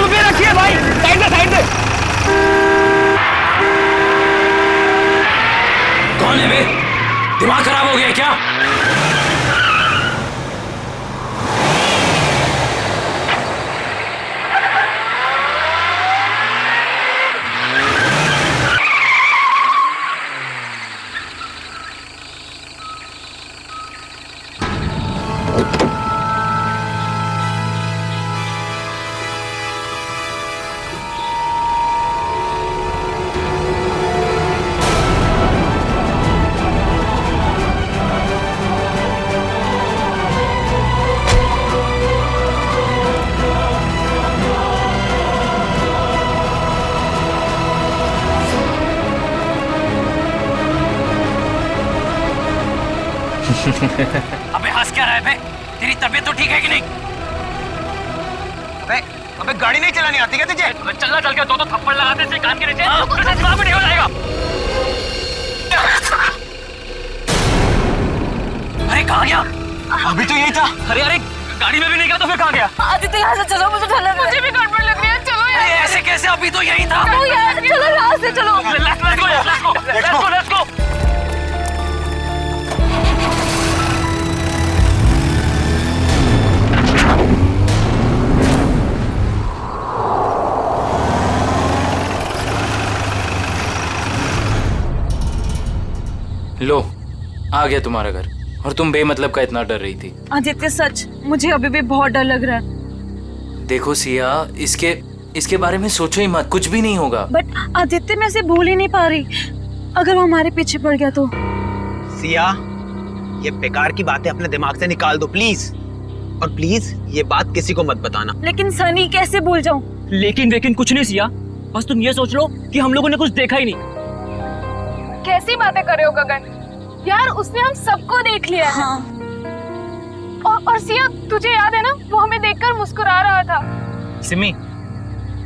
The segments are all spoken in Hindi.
रुपये रखिए भाई, साइड में साइड में। कौन है बे? दिमाग खराब हो गया क्या? अबे हंस क्या रहा है बे? तेरी तबीयत तो ठीक है कि नहीं? अबे गाड़ी नहीं चलानी आती क्या तुझे? चलना चल के दो थप्पड़ लगाते थे कान के नीचे, तुझे दिमाग में नहीं हो जाएगा? अरे कहाँ गया? अभी तो यही था। अरे गाड़ी में भी नहीं गया तो फिर कहाँ गया? आदित्य यहाँ से चलो, मुझे डर लग रहा है। मुझे भी गड़बड़ लग रही है, चलो यार। अरे ऐसे कैसे? अभी तो यही था। चलो यार, चलो यहाँ से चलो। Let's go. लो, आ गया तुम्हारा घर। और तुम बेमतलब का इतना डर रही थी। आदित्य सच, मुझे अभी भी बहुत डर लग रहा है। देखो सिया, इसके बारे में सोचो ही मत, कुछ भी नहीं होगा। बट आदित्य, मैं इसे भूल ही नहीं पा रही। अगर वो हमारे पीछे पड़ गया तो? सिया, ये बेकार की बातें अपने दिमाग से निकाल दो प्लीज। और प्लीज ये बात किसी को मत बताना। लेकिन सनी, कैसे भूल जाऊं? लेकिन कुछ नहीं सिया, बस तुम ये सोच लो कि हम लोगों ने कुछ देखा ही नहीं। कैसी बातें कर रहे हो गगन? यार उसने हम सबको देख लिया है। हाँ। और सिया, तुझे याद है ना, वो हमें देखकर मुस्कुरा रहा था। सिमी,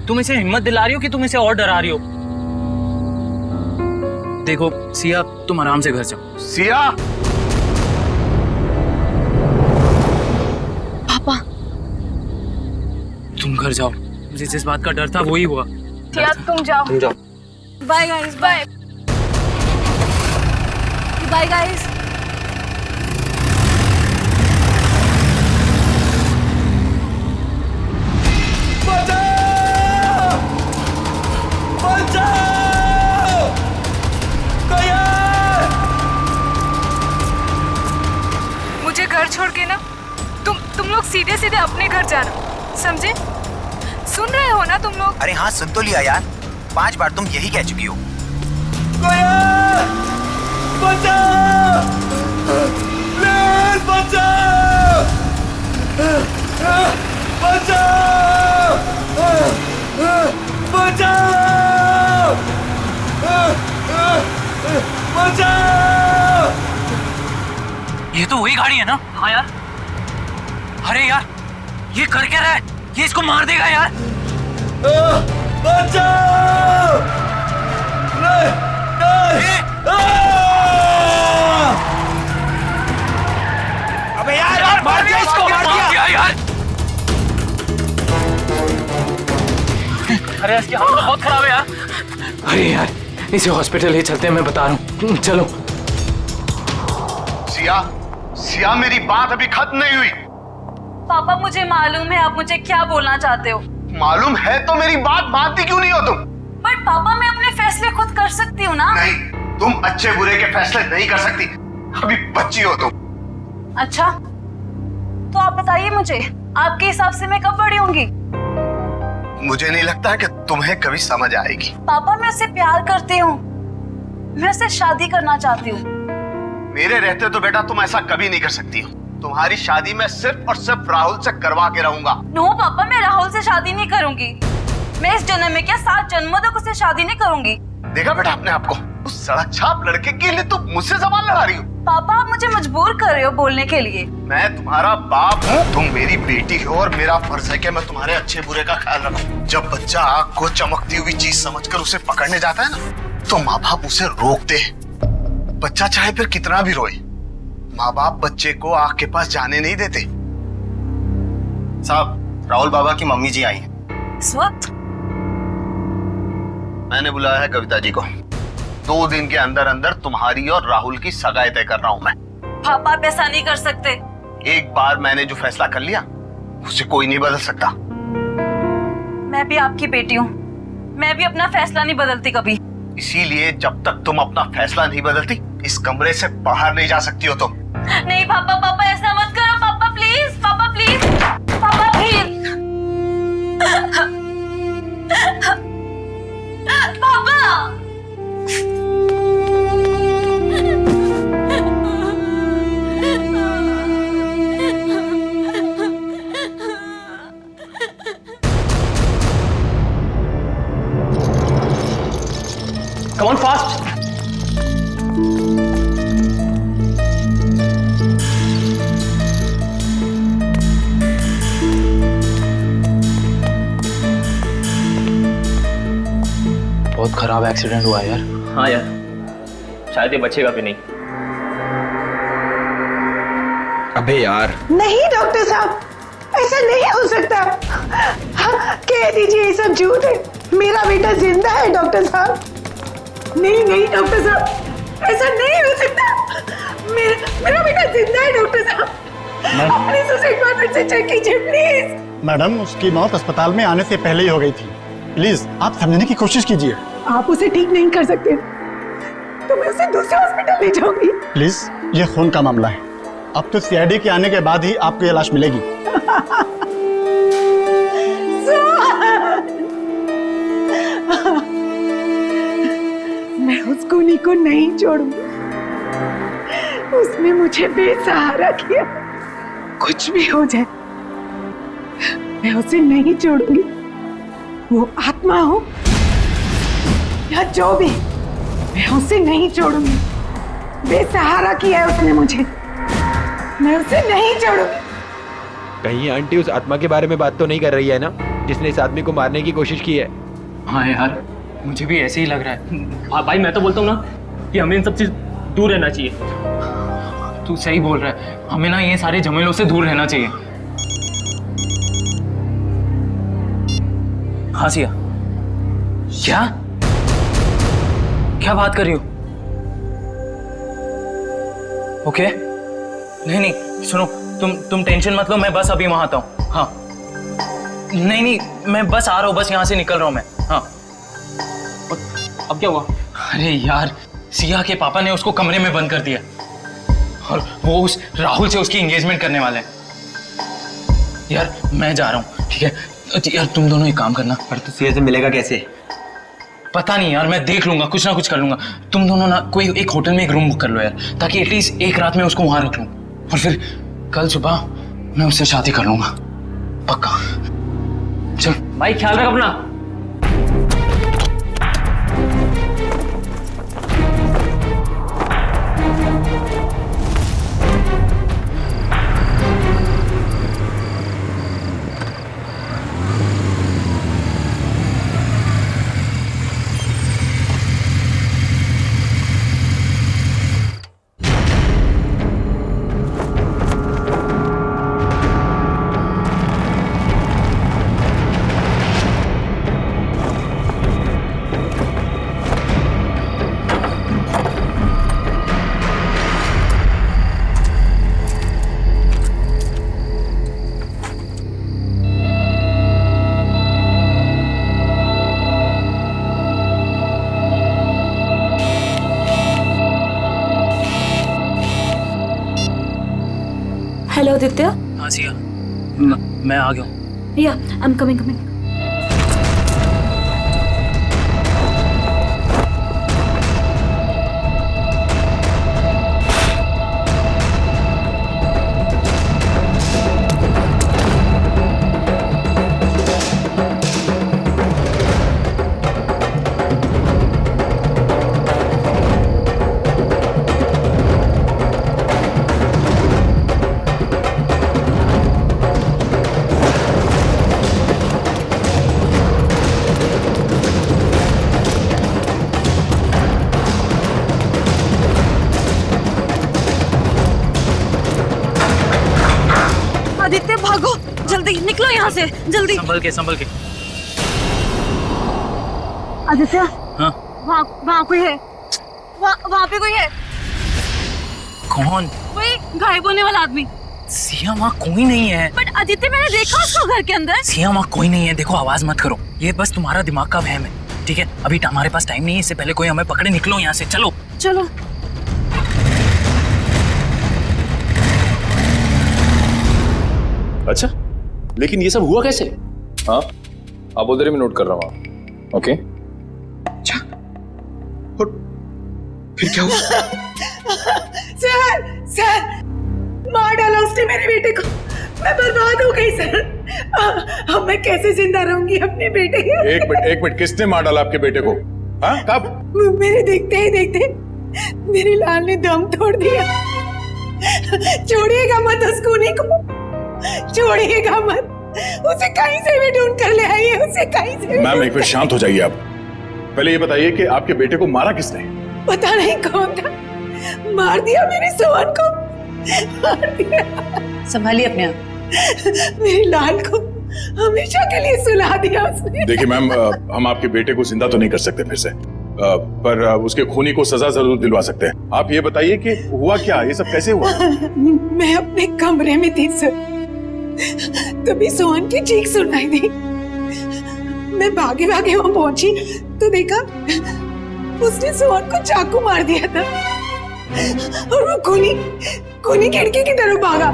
तुम इसे हिम्मत दिला रही हो कि तुम इसे और डरा रही हो? देखो सिया, तुम आराम से घर जाओ। सिया, पापा, तुम घर जाओ, मुझे जिस बात का डर था वही हुआ। सिया तुम जाओ। Bye guys, bye bye guys. मुझे घर छोड़ के ना तुम लोग सीधे सीधे अपने घर जाना, समझे? सुन रहे हो ना तुम लोग? अरे हाँ, सुन तो लिया यार। 5 बार तुम यही कह चुकी हो। ये तो वही गाड़ी है ना? हाँ यार। अरे यार, ये कर क्या रहा है? ये इसको मार देगा यार। अबे यार मार दिया इसको, मार दिया यार। अरे इसकी हालत बहुत खराब है यार। अरे यार, इसे हॉस्पिटल ही चलते हैं, मैं बता रहा हूँ। चलो। सिया, मेरी बात अभी खत्म नहीं हुई। पापा, मुझे मालूम है आप मुझे क्या बोलना चाहते हो। मालूम है तो मेरी बात मानती क्यों नहीं हो तुम? बट पापा, मैं अपने फैसले खुद कर सकती हूँ ना। नहीं, तुम अच्छे बुरे के फैसले नहीं कर सकती। अभी बच्ची हो तुम। अच्छा, तो आप बताइए मुझे, आपके हिसाब से मैं कब बड़ी होंगी? मुझे नहीं लगता कि तुम्हें कभी समझ आएगी। पापा, मैं उससे प्यार करती हूँ, मैं उससे शादी करना चाहती हूँ। मेरे रहते तो बेटा तुम ऐसा कभी नहीं कर सकती हो। तुम्हारी शादी मैं सिर्फ और सिर्फ राहुल से करवा के रहूंगा। नो पापा, मैं राहुल से शादी नहीं करूंगी। मैं इस जन्म में क्या 7 जन्मों तक उससे शादी नहीं करूंगी। देखा बेटा अपने आप को, उस सड़क छाप लड़के के लिए तुम मुझसे सवाल लड़ा रही हो। पापा, आप मुझे मजबूर कर रहे हो बोलने के लिए। मैं तुम्हारा बाप हूँ, तुम मेरी बेटी हो और मेरा फर्ज है कि मैं तुम्हारे अच्छे बुरे का ख्याल रखूं। जब बच्चा आग को चमकती हुई चीज समझकर उसे पकड़ने जाता है ना, तो माँ बाप उसे रोकते हैं। बच्चा चाहे फिर कितना भी रोए, माँ बाप बच्चे को आग के पास जाने नहीं देते। साहब, राहुल बाबा की मम्मी जी आई हैं। इस वक्त? मैंने बुलाया है कविता जी को। 2 दिन के अंदर अंदर तुम्हारी और राहुल की सगाई तय कर रहा हूं मैं। पापा आप ऐसा नहीं कर सकते। एक बार मैंने जो फैसला कर लिया उसे कोई नहीं बदल सकता। मैं भी आपकी बेटी हूँ, मैं भी अपना फैसला नहीं बदलती कभी। इसीलिए जब तक तुम अपना फैसला नहीं बदलती इस कमरे से बाहर नहीं जा सकती हो तुम। नहीं पापा, पापा ऐसा मत करो पापा, प्लीज पापा, प्लीज पापा, प्लीज पापा। Come on fast. बहुत खराब एक्सीडेंट हुआ यार। हाँ यार, शायद ये बचेगा भी नहीं। अबे यार, नहीं डॉक्टर साहब, ऐसा नहीं हो सकता। कह दीजिए ये सब झूठ है, मेरा बेटा जिंदा है डॉक्टर साहब। नहीं नहीं डॉक्टर साहब, ऐसा नहीं हो सकता। मेरा बेटा जिंदा है डॉक्टर साहब। प्लीज उसे एक बार फिर से चेक कीजिए प्लीज। मैडम, उसकी मौत अस्पताल में आने से पहले ही हो गई थी। प्लीज आप समझने की कोशिश कीजिए। आप उसे ठीक नहीं कर सकते तो मैं उसे दूसरे हॉस्पिटल ले जाऊंगी। प्लीज, ये खून का मामला है। अब तो सीआईडी के आने के बाद ही आपको ये लाश मिलेगी। मैं उस खूनी को नहीं छोड़ूंगी, उसने मुझे बेसहारा किया। कुछ भी हो जाए मैं उसे नहीं छोड़ूंगी। वो आत्मा हो या जो भी, मैं उसे नहीं छोड़ूंगी। बेसहारा किया है उसने मुझे, मैं उसे नहीं छोड़ूंगी। कहीं आंटी उस आत्मा के बारे में बात तो नहीं कर रही है ना, जिसने इस आदमी को मारने की कोशिश की है? हाँ यार, मुझे भी ऐसे ही लग रहा है। भाई मैं तो बोलता हूँ ना कि हमें इन सब चीज दूर रहना चाहिए। तू सही बोल रहा है, हमें ना ये सारे झमेलों से दूर रहना चाहिए। हाँ सिया, क्या क्या बात कर रही हो? ओके, नहीं नहीं सुनो, तुम टेंशन मत लो, मैं बस अभी वहां आता हूँ। हाँ नहीं नहीं, मैं बस आ रहा हूँ, बस यहाँ से निकल रहा हूँ मैं। हाँ अब क्या हुआ? अरे यार, सिया के पापा ने उसको कमरे में बंद कर दिया और वो उस राहुल से उसकी एंगेजमेंट करने वाले हैं। यार मैं जा रहा हूँ, ठीक है? यार तुम दोनों एक काम करना। पर तू सिया से मिलेगा कैसे? पता नहीं यार, मैं देख लूंगा, कुछ ना कुछ कर लूंगा। तुम दोनों ना कोई एक होटल में एक रूम बुक कर लो यार, ताकि एटलीस्ट एक रात में उसको वहां रख लूं और फिर कल सुबह मैं उससे शादी कर लूंगा, पक्का। चल भाई, ख्याल रख अपना। हेलो आदित्य। हाँ सिया, मैं आ गया हूँ। या I am coming coming. Aditya भागो, जल्दी निकलो यहाँ से, जल्दी। संभल के। आदित्य, हाँ वहाँ कोई है, वहाँ पे कोई है, कौन? कोई गायब होने वाला आदमी। सिया वहाँ कोई नहीं है। बट आदित्य मैंने देखा उसको घर के अंदर। सिया वहाँ कोई नहीं है। देखो आवाज मत करो, ये बस तुम्हारा दिमाग का वहम है, ठीक है? अभी हमारे पास टाइम नहीं है, इससे पहले कोई हमें पकड़े। निकलो यहाँ से, चलो चलो। अच्छा, लेकिन ये सब हुआ कैसे? हाँ, आप उधर ही मैं नोट कर रहा हूँ। ओके। अच्छा, और फिर क्या हुआ? सर मार डाला उसने मेरे बेटे को, मैं बर्बाद हो गई सर। अब मैं कैसे जिंदा रहूंगी अपने बेटे के? एक मिनट, किसने मार डाला आपके बेटे को? हाँ, कब? मेरे देखते ही देखते मेरे लाल ने दम तोड़ दिया। छोड़िएगा मत उस खूनी को, छोड़िएगा मत उसे, कहीं से भी ढूंढ कर ले आइए उसे, कहीं से। मैम एक मिनट शांत हो जाइए आप। पहले ये बताइए कि आपके बेटे को मारा किसने? पता नहीं कौन था, मार दिया मेरे सोहन को, मार दिया। संभालिए अपने आप। मेरे लाल को हमेशा के लिए सुला दिया उसने। देखिए मैम, हम आपके बेटे को जिंदा तो नहीं कर सकते फिर से, पर उसके खूनी को सजा जरूर दिलवा सकते हैं। आप ये बताइए कि हुआ क्या, ये सब कैसे हुआ? मैं अपने कमरे में थी सर, तभी सोहन की चीख सुनाई दी। मैं भागे भागे वहां पहुंची तो देखा उसने सोहन को चाकू मार दिया था और वो खूनी खिड़की की तरफ भागा।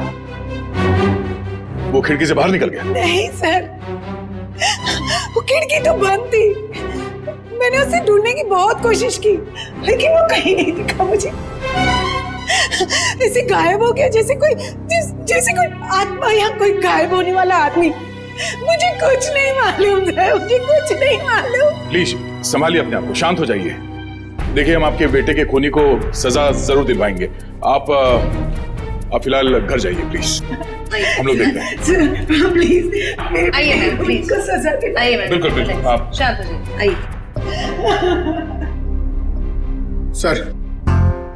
वो खिड़की से बाहर निकल गया? नहीं सर, वो खिड़की तो बंद थी। मैंने उसे ढूंढने की बहुत कोशिश की, लेकिन वो कहीं नहीं दिखा मुझे। ऐसे गायब हो गया जैसे कोई आत्मा या कोई गायब होने वाला आदमी। मुझे कुछ नहीं मालूम है, मुझे कुछ नहीं मालूम। प्लीज संभालिए अपने आप को, शांत हो जाइए। देखिए हम आपके बेटे के खूनी को सजा जरूर दिलवाएंगे। आप फिलहाल घर जाइए प्लीज, हम लोग देखते हैं। प्लीज आइए प्लीज को सजा दे। आइए बिल्कुल बिल्कुल, आप शांत हो जाइए, आइए।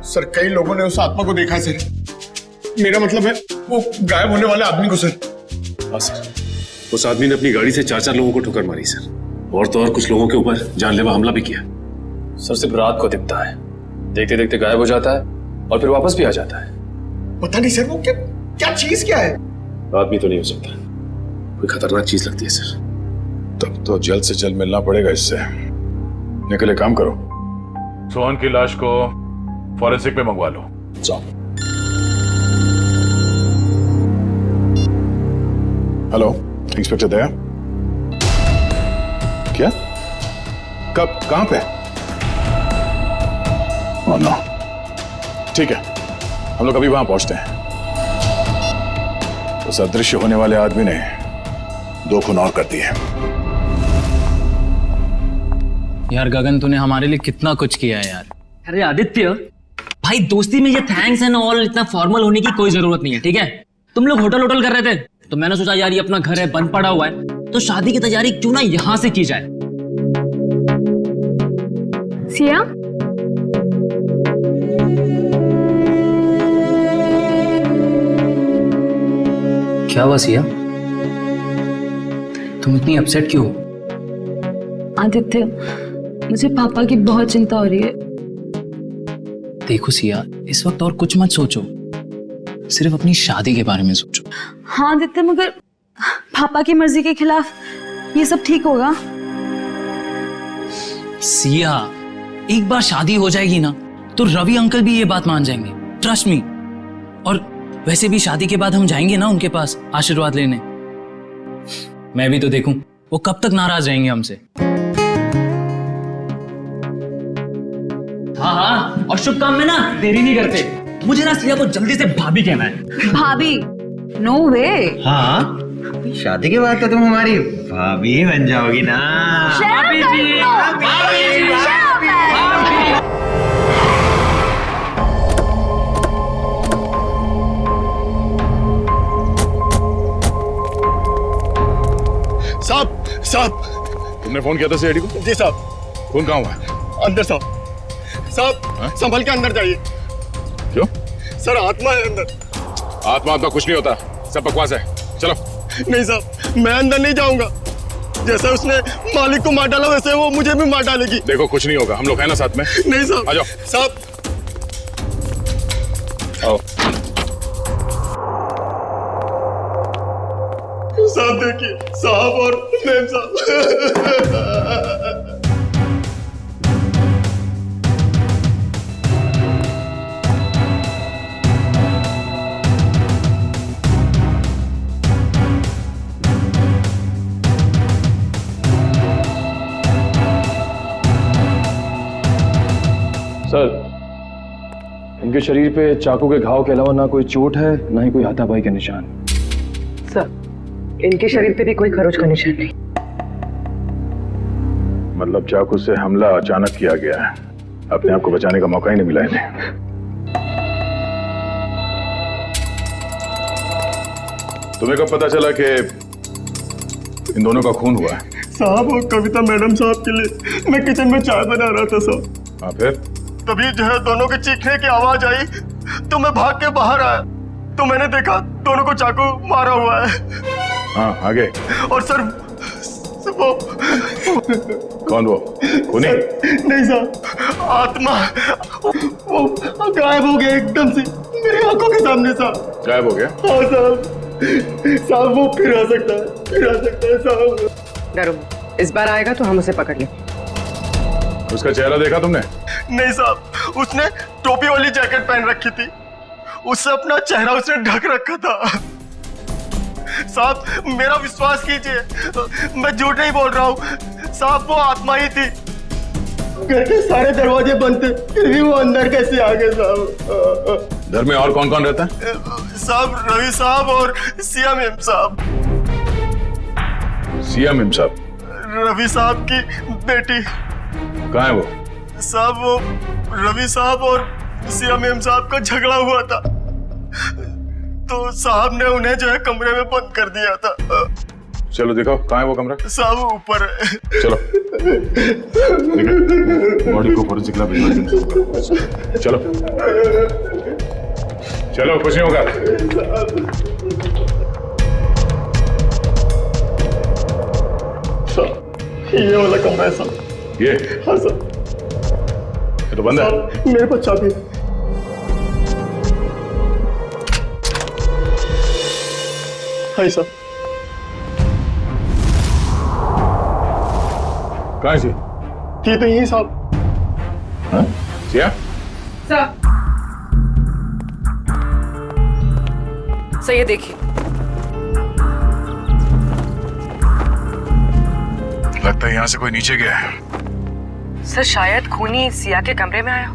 सर कई लोगों ने उस आत्मा को देखा सर। मेरा मतलब है वो गायब होने वाले आदमी को सर। हाँ सर, उस आदमी ने अपनी गाड़ी से 4 लोगों को ठोकर मारी सर, और तो और कुछ लोगों के ऊपर जानलेवा हमला भी किया। सर सिर्फ रात को दिखता है, देखते देखते गायब हो जाता है और फिर वापस भी आ जाता है। पता नहीं सर वो क्या चीज क्या है? आदमी तो नहीं हो सकता, कोई खतरनाक चीज लगती है सर। तब तो जल्द से जल्द मिलना पड़ेगा इससे। निकले, काम करो, सोहन की लाश को फॉरेंसिक में मंगवा लो। जाओ। हेलो इंस्पेक्टर दया, क्या? कब, कहां पे? ओह नो, ठीक है, हम लोग अभी वहां पहुंचते हैं। उस अदृश्य होने वाले आदमी ने 2 खून और कर दिए। यार गगन, तूने हमारे लिए कितना कुछ किया है यार। अरे आदित्य भाई, दोस्ती में ये थैंक्स एंड ऑल इतना फॉर्मल होने की कोई जरूरत नहीं है, ठीक है? तुम लोग होटल कर रहे थे तो मैंने सोचा यार ये अपना घर है, बंद पड़ा हुआ है, तो शादी की तैयारी क्यों ना यहां से की जाए। सिया, क्या हुआ सिया, तुम इतनी अपसेट क्यों हो? आदित्य, मुझे पापा की बहुत चिंता हो रही है। देखो सिया, इस वक्त और कुछ मत सोचो, सिर्फ अपनी शादी के बारे में सोचो। हाँ आदित्य, मगर पापा की मर्जी के खिलाफ ये सब ठीक होगा? सिया, एक बार शादी हो जाएगी ना तो रवि अंकल भी ये बात मान जाएंगे, ट्रस्ट मी। और वैसे भी शादी के बाद हम जाएंगे ना उनके पास आशीर्वाद लेने। मैं भी तो देखूं वो कब तक नाराज रहेंगे हमसे। हाँ, और शुभ काम में ना देरी नहीं करते। मुझे ना सिया को जल्दी से भाभी कहना है। भाभी? नो वे। हाँ, शादी के बाद तो तुम हमारी भाभी ही बन जाओगी ना। भाभी जी, साहब, तुमने फोन किया था सीआईडी को? जी साहब। फोन कहाँ हुआ है? अंदर साहब, संभल के अंदर जाइए। क्यों? सर आत्मा है अंदर। आत्मा कुछ नहीं होता, सब बकवास है, चलो। नहीं साहब, मैं अंदर नहीं जाऊंगा। जैसे उसने मालिक को मार डाला वैसे वो मुझे भी मार डालेगी। देखो कुछ नहीं होगा, हम लोग हैं ना साथ में। नहीं साहब। आ जाओ साहब। आओ। साहब देखिए, साहब और मैम साहब। सर, इनके शरीर पे चाकू के घाव के अलावा ना कोई चोट है, ना ही कोई हाथापाई के निशान। सर, इनके शरीर पे भी कोई खरोच का निशान नहीं। मतलब चाकू से हमला अचानक किया गया है, अपने आप को बचाने का मौका ही नहीं मिला इन्हें। तुम्हें कब पता चला कि इन दोनों का खून हुआ है? साहब वो कविता मैडम साहब के लिए मैं किचन में चाय बना रहा था साहब। हाँ फिर? तभी जो है दोनों के चीखने की आवाज आई तो मैं भाग के बाहर आया तो मैंने देखा दोनों को चाकू मारा हुआ है। हाँ आगे। और सर वो कौन वो? खूनी? नहीं साहब, आत्मा वो गायब हो गया एकदम से मेरी आंखों के सामने साहब। गायब हो गया? हाँ साहब। साहब वो फिर आ सकता है साहब। डरो, इस बार आएगा तो हम उसे पकड़ लेंगे। उसका चेहरा देखा तुमने? नहीं साहब, उसने टोपी वाली जैकेट पहन रखी थी, उससे अपना चेहरा उसने ढक रखा था। साहब मेरा विश्वास कीजिए, मैं झूठ नहीं बोल रहा हूँ साहब, वो आत्मा ही थी। घर के सारे दरवाजे बंद थे फिर भी वो अंदर कैसे आ गए साहब? घर में और कौन कौन रहता है? साहब रवि साहब और सिया मैम साहब। सिया मैम साहब? रवि साहब की बेटी। कहाँ है वो? साहब वो रवि साहब और सिया मैम साहब का झगड़ा हुआ था तो साहब ने उन्हें जो है कमरे में बंद कर दिया था। चलो दिखाओ कहाँ है वो कमरा। साहब ऊपर है। चलो बॉडी को फोरेंसिक लैब भिजवा दो। चलो चलो कुछ नहीं होगा। ये वाला कमरा है साहब। ये? हाँ सर। ये तो बंद है। मेरे पास चाबी है। हाँ सर। कहाँ है सी? ये तो यही साहब। हाँ? सिया? सर ये देखिए। लगता है यहाँ से कोई नीचे गया है। सर शायद खूनी सिया के कमरे में आया हो।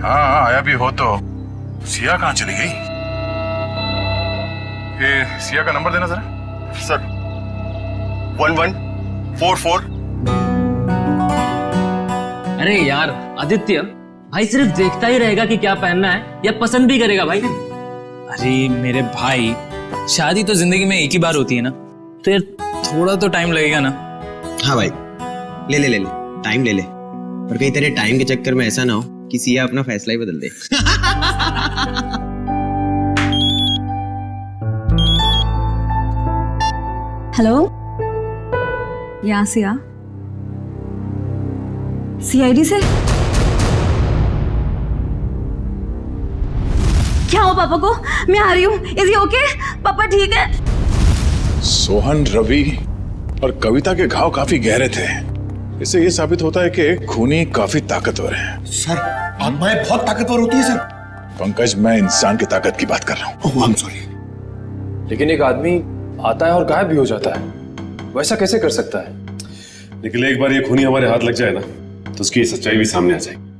हाँ आया भी हो तो सिया कहाँ चली गई? ये सिया का नंबर देना जरा। सर 1144। अरे यार आदित्य, भाई सिर्फ देखता ही रहेगा कि क्या पहनना है या पसंद भी करेगा भाई? अरे मेरे भाई, शादी तो जिंदगी में एक ही बार होती है ना, तो यार थोड़ा तो टाइम लगेगा ना। हाँ भाई ले ले ले ले, टाइम ले ले, पर कहीं तेरे टाइम के चक्कर में ऐसा ना हो कि सिया अपना फैसला ही बदल दे। हेलो, यहाँ सिया, सीआईडी से क्या हो पापा को? मैं आ रही हूँ। Is he okay? पापा ठीक है? सोहन, रवि और कविता के घाव काफी गहरे थे। इससे ये साबित होता है कि खूनी काफी ताकतवर है। सर आत्माएं बहुत ताकतवर होती है सर। पंकज, मैं इंसान की ताकत की बात कर रहा हूँ। ओह आई एम सॉरी। लेकिन एक आदमी आता है और गायब भी हो जाता है, वैसा कैसे कर सकता है? लेकिन एक बार ये खूनी हमारे हाथ लग जाए ना तो उसकी सच्चाई भी सामने आ जाएगी।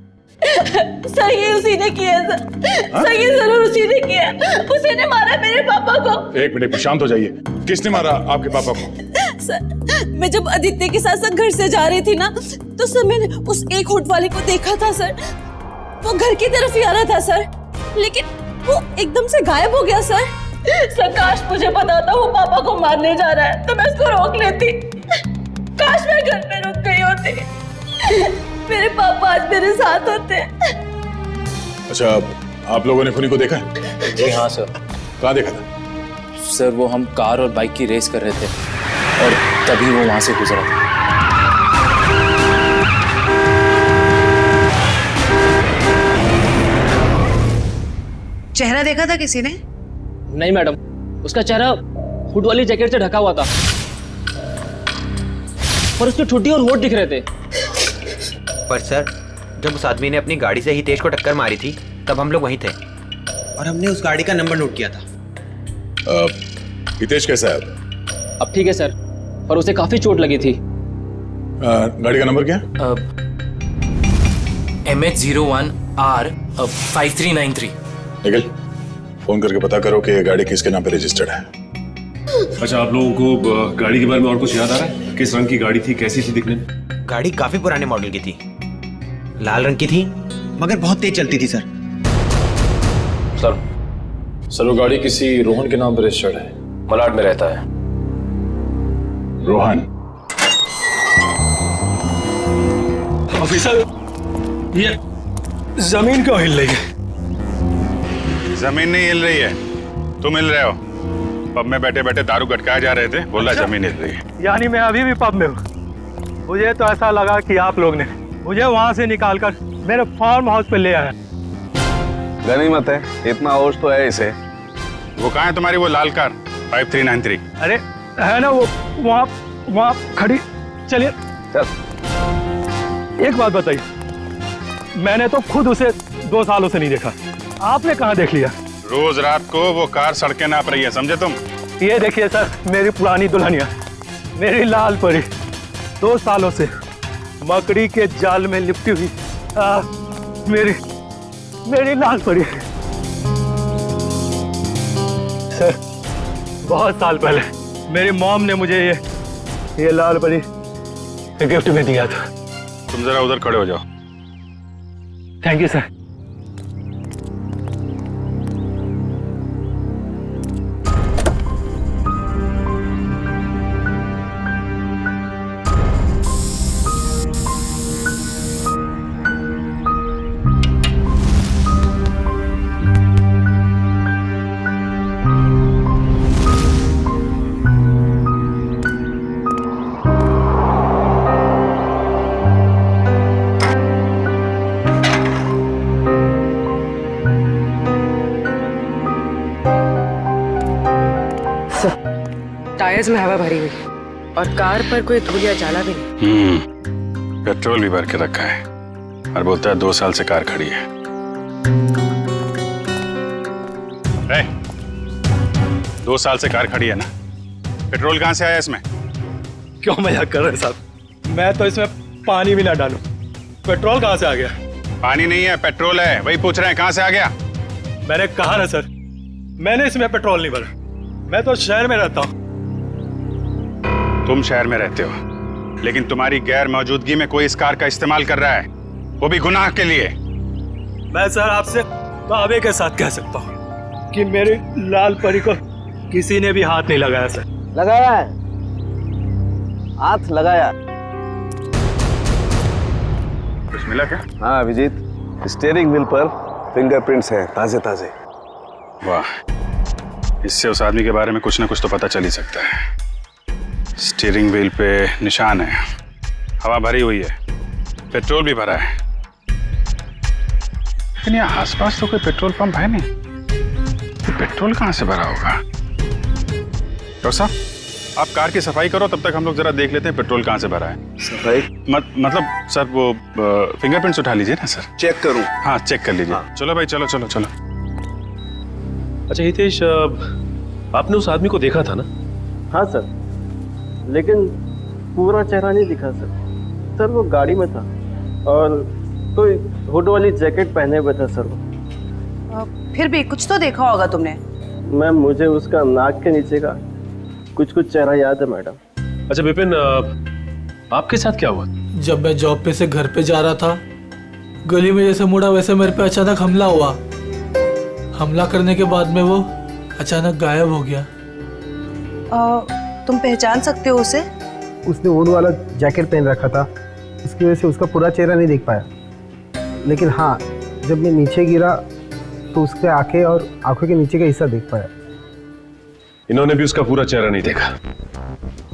सर ये उसी ने किया सर। सर ये जरूर उसी ने किया। उसी ने मारा मेरे पापा को। एक मिनट, शांत हो जाइए। किसने मारा आपके पापा को? सर मैं जब आदित्य के साथ घर से जा रही थी ना तो सर मैंने उस एक होट वाले को देखा था सर। वो घर की तरफ ही आ रहा था सर, लेकिन वो एकदम से गायब हो गया सर। सर काश मुझे पता था वो पापा को मारने जा रहा है तो मैं उसको रोक लेती। काश मैं घर पे रुक गई होती, मेरे पापा आज मेरे साथ होते। अच्छा, आप लोगों ने खूनी को देखा? जी हाँ सर। कहाँ देखा था? सर वो हम कार और बाइक की रेस कर रहे थे और तभी वो वहां से गुजरा था। चेहरा देखा था किसी ने? नहीं मैडम, उसका चेहरा हुड वाली जैकेट से ढका हुआ था और उसकी ठुड्डी और होठ दिख रहे थे। पर सर, जब उस आदमी ने अपनी गाड़ी से हितेश को टक्कर मारी थी तब हम लोग वहीं थे और हमने उस गाड़ी का नंबर नोट किया था। हितेश कैसा है अब ठीक है सर, पर उसे काफी चोट लगी थी। गाड़ी का नंबर क्या? MH01R5393। निखिल, फोन करके पता करो कि ये गाड़ी किसके नाम पे रजिस्टर्ड है। अच्छा, आप लोगों को गाड़ी के बारे में और कुछ याद आ रहा है? किस रंग की गाड़ी थी, कैसी थी दिखने में? गाड़ी काफी पुराने मॉडल की थी, लाल रंग की थी, मगर बहुत तेज चलती थी सर। सर वो गाड़ी किसी रोहन के नाम पर रजिस्टर्ड है, मलाड में रहता है। रोहन? ऑफिसर, ये जमीन क्यों हिल रही है? जमीन नहीं हिल रही है, तुम हिल रहे हो। पब में बैठे बैठे दारू गटकाए जा रहे थे, बोल रहा जमीन हिल रही है। यानी मैं अभी भी पब में हूँ। मुझे तो ऐसा लगा कि आप लोग ने मुझे वहां से निकालकर मेरे फार्म हाउस पे ले आया। गनीमत है, इतना होश तो है इसे। वो कहाँ है तुम्हारी वो लाल कार 5393? अरे है ना वो वहाँ खड़ी। चलिए चल। एक बात बताइए, मैंने तो खुद उसे 2 सालों से नहीं देखा, आपने कहाँ देख लिया? रोज रात को वो कार सड़कें नाप रही है, समझे तुम? ये देखिए सर, मेरी पुरानी दुल्हनिया, मेरी लाल परी, 2 सालों से मकड़ी के जाल में लिपटी हुई मेरी लाल परी। सर, बहुत साल पहले मेरी मॉम ने मुझे ये लाल परी गिफ्ट में दिया था। तुम जरा उधर खड़े हो जाओ। Thank you sir. टायर्स में हवा भरी हुई और कार पर कोई धूल या जाला भी नहीं। पेट्रोल भी भर के रखा है और बोलता है 2 साल से कार खड़ी है। 2 साल से कार खड़ी है ना, पेट्रोल कहाँ से आया इसमें? क्यों मजाक कर रहे हैं साहब? मैं तो इसमें पानी भी ना डालूं, पेट्रोल कहाँ से आ गया? पानी नहीं है, पेट्रोल है, वही पूछ रहे हैं कहाँ से आ गया। मैंने कहा ना सर, मैंने इसमें पेट्रोल नहीं भरा। मैं तो शहर में रहता हूँ। तुम शहर में रहते हो, लेकिन तुम्हारी गैर मौजूदगी में कोई इस कार का इस्तेमाल कर रहा है, वो भी गुनाह के लिए। मैं सर आपसे दावे के साथ कह सकता हूँ कि मेरी लाल परी को किसी ने भी हाथ नहीं लगाया सर। लगाया है, हाथ लगाया। कुछ मिला क्या? हाँ अभिजीत, स्टीयरिंग व्हील पर फिंगरप्रिंट्स हैं, ताजे ताजे। वाह, इससे उस आदमी के बारे में कुछ ना कुछ तो पता चल ही सकता है। स्टीयरिंग व्हील पे निशान है, हवा भरी हुई है, पेट्रोल भी भरा है, लेकिन यहाँ आसपास तो कोई पेट्रोल पंप है नहीं। तो पेट्रोल कहाँ से भरा होगा? डॉक्टर साहब, आप कार की सफाई करो, तब तक हम लोग जरा देख लेते हैं पेट्रोल कहाँ से भरा है। सफाई? मतलब सर वो फिंगरप्रिंट्स उठा लीजिए ना सर। चेक करूं? हाँ चेक कर लीजिए। हाँ। चलो भाई, चलो चलो चलो। अच्छा हितेश, आपने उस आदमी को देखा था ना? हाँ सर, लेकिन पूरा चेहरा नहीं दिखा सर। सर वो गाड़ी में था और कोई हुड वाली जैकेट पहने हुए था सर वो। फिर भी कुछ तो देखा होगा तुमने। मैम, मुझे उसका नाक के नीचे का कुछ चेहरा याद है मैडम। अच्छा विपिन, आपके साथ क्या हुआ? जब मैं जॉब पे से घर पे जा रहा था, गली में जैसे मुड़ा वैसे मेरे पे अचानक हमला हुआ। हमला करने के बाद में वो अचानक गायब हो गया। तुम पहचान सकते हो उसे? उसने हुड वाला जैकेट पहन रखा था, इसकी वजह से उसका पूरा चेहरा नहीं देख पाया। लेकिन हाँ, जब मैं नीचे गिरा तो उसके आंखें और आंखों के नीचे का हिस्सा देख पाया। इन्होंने भी उसका पूरा चेहरा नहीं देखा।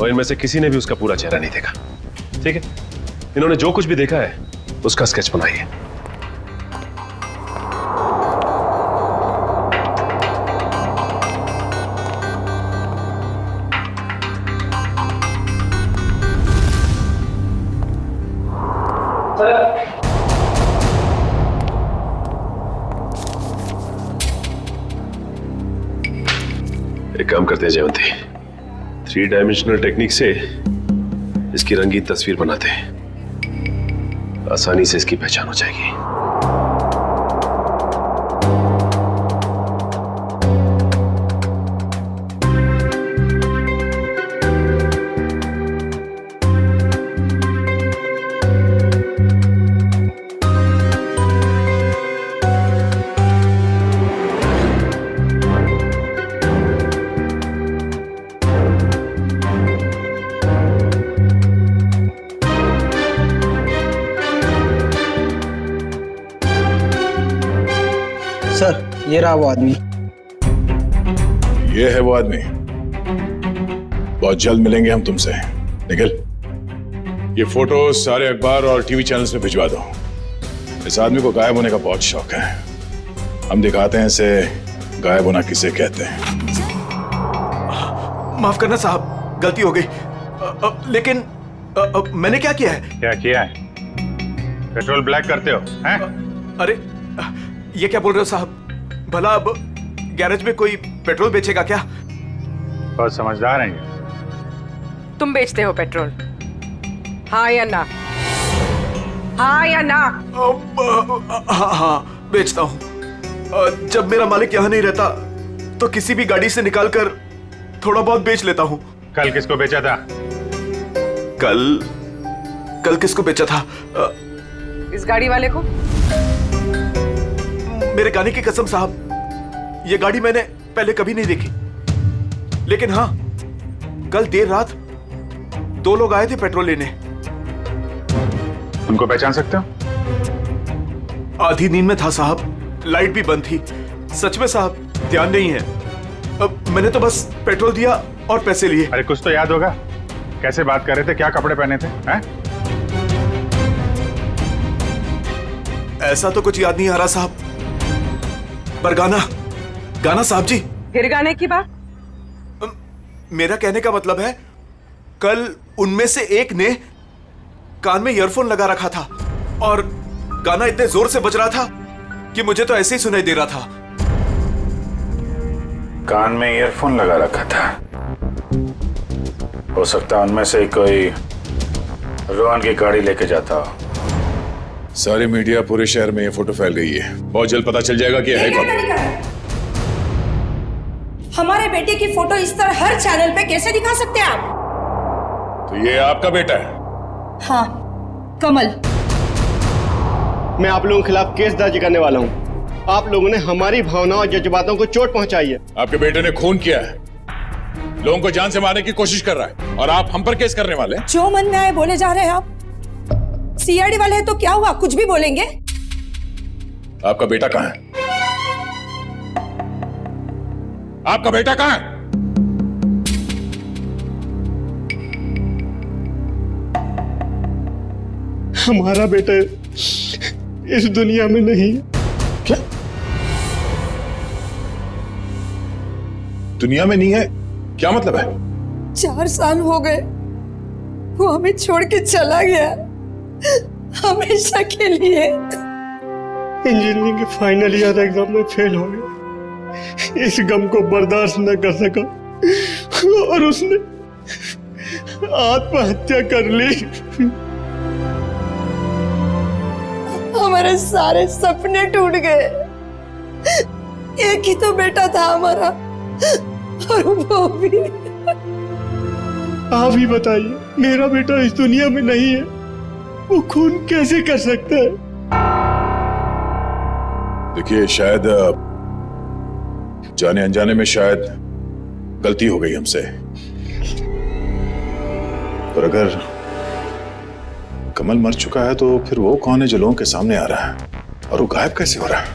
और इनमें से किसी ने भी उसका पूरा चेहरा नहीं देखा। ठीक है, इन्होंने जो कुछ भी देखा है उसका स्केच बनाइए। एक काम करते हैं जयवंती, 3 डायमेंशनल टेक्निक से इसकी रंगीन तस्वीर बनाते हैं, आसानी से इसकी पहचान हो जाएगी। सर ये रहा वो आदमी। ये है वो आदमी। बहुत जल्द मिलेंगे हम तुमसे। निखिल, ये फोटो सारे अखबार और टीवी चैनल्स में भिजवा दो। इस आदमी को गायब होने का बहुत शौक है। हम दिखाते हैं इसे गायब होना किसे कहते हैं। माफ करना साहब, गलती हो गई। लेकिन मैंने क्या किया है? क्या किया है? पेट्रोल ब्लैक करते हो हैं? अरे ये क्या बोल रहे हो साहब? भला अब गैरेज में कोई पेट्रोल बेचेगा क्या? बहुत समझदार हैं ये। तुम बेचते हो पेट्रोल, हाँ या ना? हाँ या ना? हाँ बेचता हूँ। जब मेरा मालिक यहाँ नहीं रहता तो किसी भी गाड़ी से निकालकर थोड़ा बहुत बेच लेता हूँ। कल किसको बेचा था? कल किसको बेचा था? इस गाड़ी वाले को। मेरे गाने की कसम साहब, ये गाड़ी मैंने पहले कभी नहीं देखी। लेकिन हाँ, कल देर रात 2 लोग आए थे पेट्रोल लेने। उनको पहचान सकते हो? आधी नींद में था साहब, लाइट भी बंद थी। सच में साहब ध्यान नहीं है। अब मैंने तो बस पेट्रोल दिया और पैसे लिए। अरे कुछ तो याद होगा, कैसे बात कर रहे थे, क्या कपड़े पहने थे हैं? ऐसा तो कुछ याद नहीं आ रहा साहब, पर गाना साहब जी। फिर गाने की बात? मेरा कहने का मतलब है, कल उनमें से एक ने कान में ईयरफोन लगा रखा था और गाना इतने जोर से बज रहा था कि मुझे तो ऐसे ही सुनाई दे रहा था। कान में ईयरफोन लगा रखा था? हो सकता है उनमें से कोई रोहन की गाड़ी लेके जाता हो। सारी मीडिया, पूरे शहर में ये फोटो फैल गई है। बहुत जल्द पता चल जाएगा कि है कौन। हमारे बेटे की फोटो इस तरह हर चैनल पे कैसे दिखा सकते हैं आप? तो ये आपका बेटा है? हाँ, कमल। मैं आप लोगों के खिलाफ केस दर्ज करने वाला हूँ। आप लोगों ने हमारी भावनाओं और जज्बातों को चोट पहुंचाई है। आपके बेटे ने खून किया है, लोगों को जान से मारने की कोशिश कर रहा है, और आप हम पर केस करने वाले हैं? जो मन में आए बोले जा रहे हैं आप। सीआईडी वाले हैं तो क्या हुआ, कुछ भी बोलेंगे। आपका बेटा कहाँ है? आपका बेटा कहाँ है? हमारा बेटा इस दुनिया में नहीं है। क्या? दुनिया में नहीं है? क्या मतलब है? 4 साल हो गए, वो हमें छोड़ के चला गया, हमेशा के लिए। इंजीनियरिंग के फाइनल ईयर एग्जाम में फेल हो गया। इस गम को बर्दाश्त न कर सका और उसने आत्महत्या कर ली। हमारे सारे सपने टूट गए। एक ही तो बेटा था हमारा, और वो भी। आप ही बताइए, मेरा बेटा इस दुनिया में नहीं है, वो खून कैसे कर सकता है? देखिए, शायद जाने अनजाने में शायद गलती हो गई हमसे, और अगर कमल मर चुका है तो फिर वो कौन है जो लोगों के सामने आ रहा है, और वो गायब कैसे हो रहा है?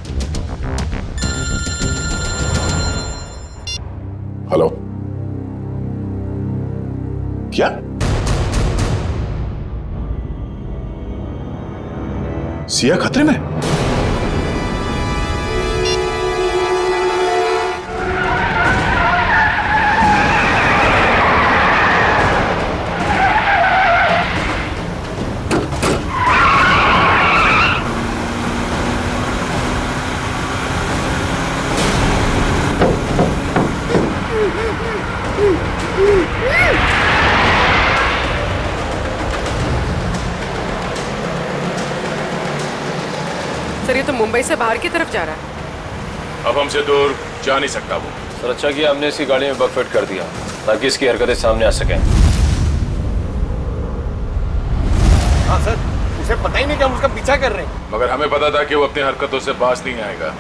हेलो, क्या? सिया खतरे में? सर ये तो मुंबई से बाहर की तरफ जा रहा है। अब हमसे दूर जा नहीं सकता वो। सर अच्छा किया हमने इसकी गाड़ी में बग फिट कर दिया ताकि इसकी हरकतें सामने आ सकें। हाँ सर, उसे पता ही नहीं कि हम उसका पीछा कर रहे हैं। मगर हमें पता था कि वो अपनी हरकतों से बाज नहीं आएगा,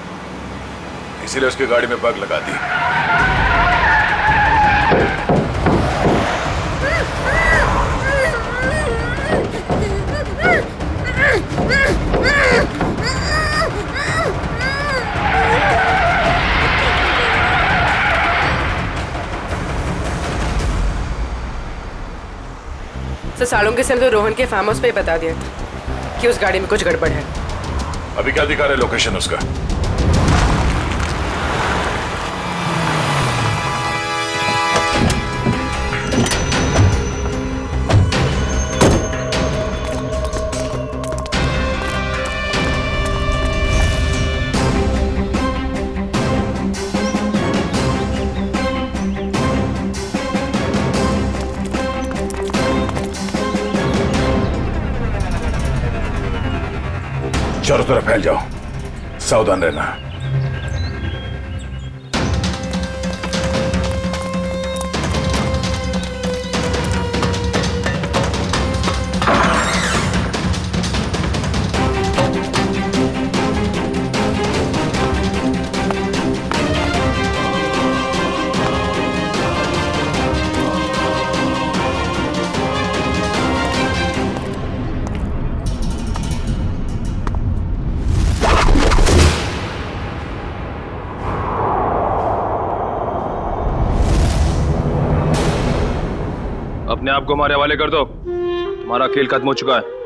इसीलिए उसकी गाड़ी में बग लगा दी। सर सालुंके सर तो रोहन के फार्म हाउस पे ही बता दिया कि उस गाड़ी में कुछ गड़बड़ है। अभी क्या दिखा रहे लोकेशन उसका? चारों तरफ फैल जाओ, सावधान रहना। अपने आप को हमारे हवाले कर दो, तुम्हारा खेल खत्म हो चुका है।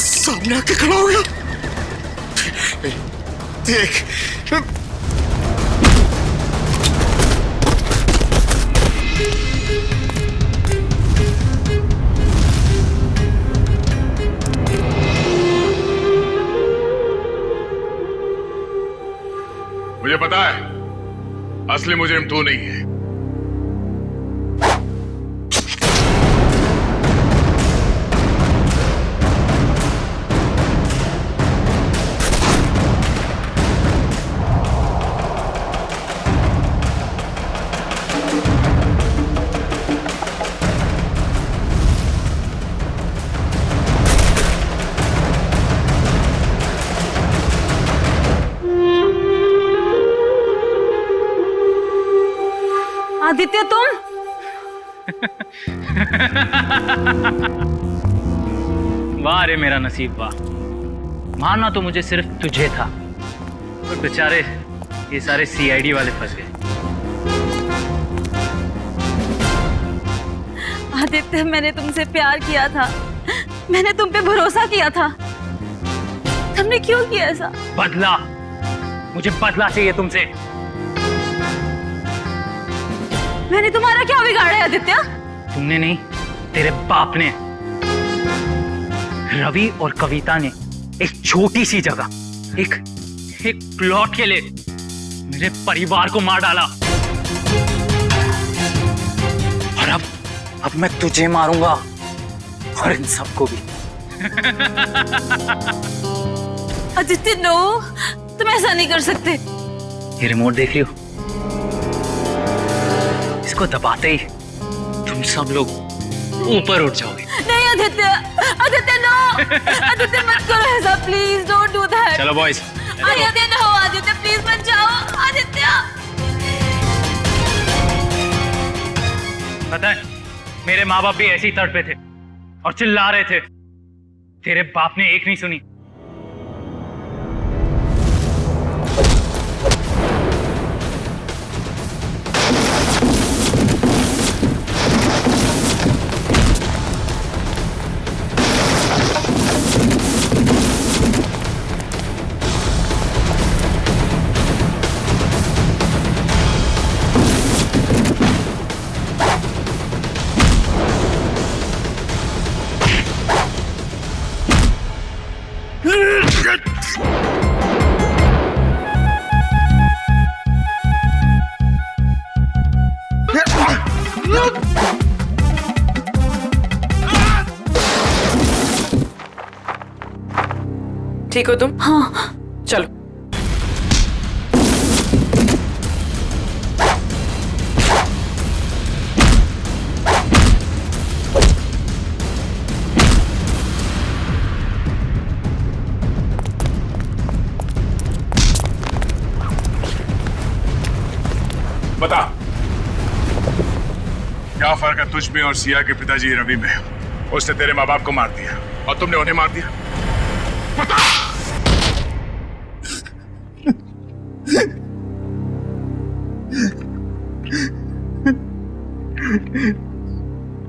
सामने आके खड़ा हो गया। देख मुझे पता है असली मुजरिम तू नहीं है। आदित्य तुम वाह रे मेरा नसीब वाह, मारना तो मुझे सिर्फ तुझे था, और बेचारे ये सारे सीआईडी वाले फंस गए। आदित्य मैंने तुमसे प्यार किया था, मैंने तुम पे भरोसा किया था, तुमने क्यों किया ऐसा? बदला, मुझे बदला चाहिए तुमसे। मैंने तुम्हारा क्या बिगाड़ा है आदित्य? तुमने नहीं, तेरे बाप ने। रवि और कविता ने एक छोटी सी जगह एक प्लॉट के लिए मेरे परिवार को मार डाला, और अब मैं तुझे मारूंगा और इन सबको भी। आदित्य नो, तुम ऐसा नहीं कर सकते। ये रिमोट देख लियो, इसको को दबाते ही तुम सब लोग ऊपर उठ जाओगे। नहीं आदित्य, आदित्य नो, आदित्य मत करो ऐसा, प्लीज डोंट डू दैट। चलो boys. Aditya no, Aditya please मत जाओ, आदित्य। पता है मेरे माँ बाप भी ऐसे ही तड़पे थे और चिल्ला रहे थे, तेरे बाप ने एक नहीं सुनी। ठीक हो तुम? हाँ। चलो। बता, क्या फर्क है तुझ में और सिया के पिताजी रवि में? उसने तेरे माँ बाप को मार दिया और तुमने उन्हें मार दिया। बता।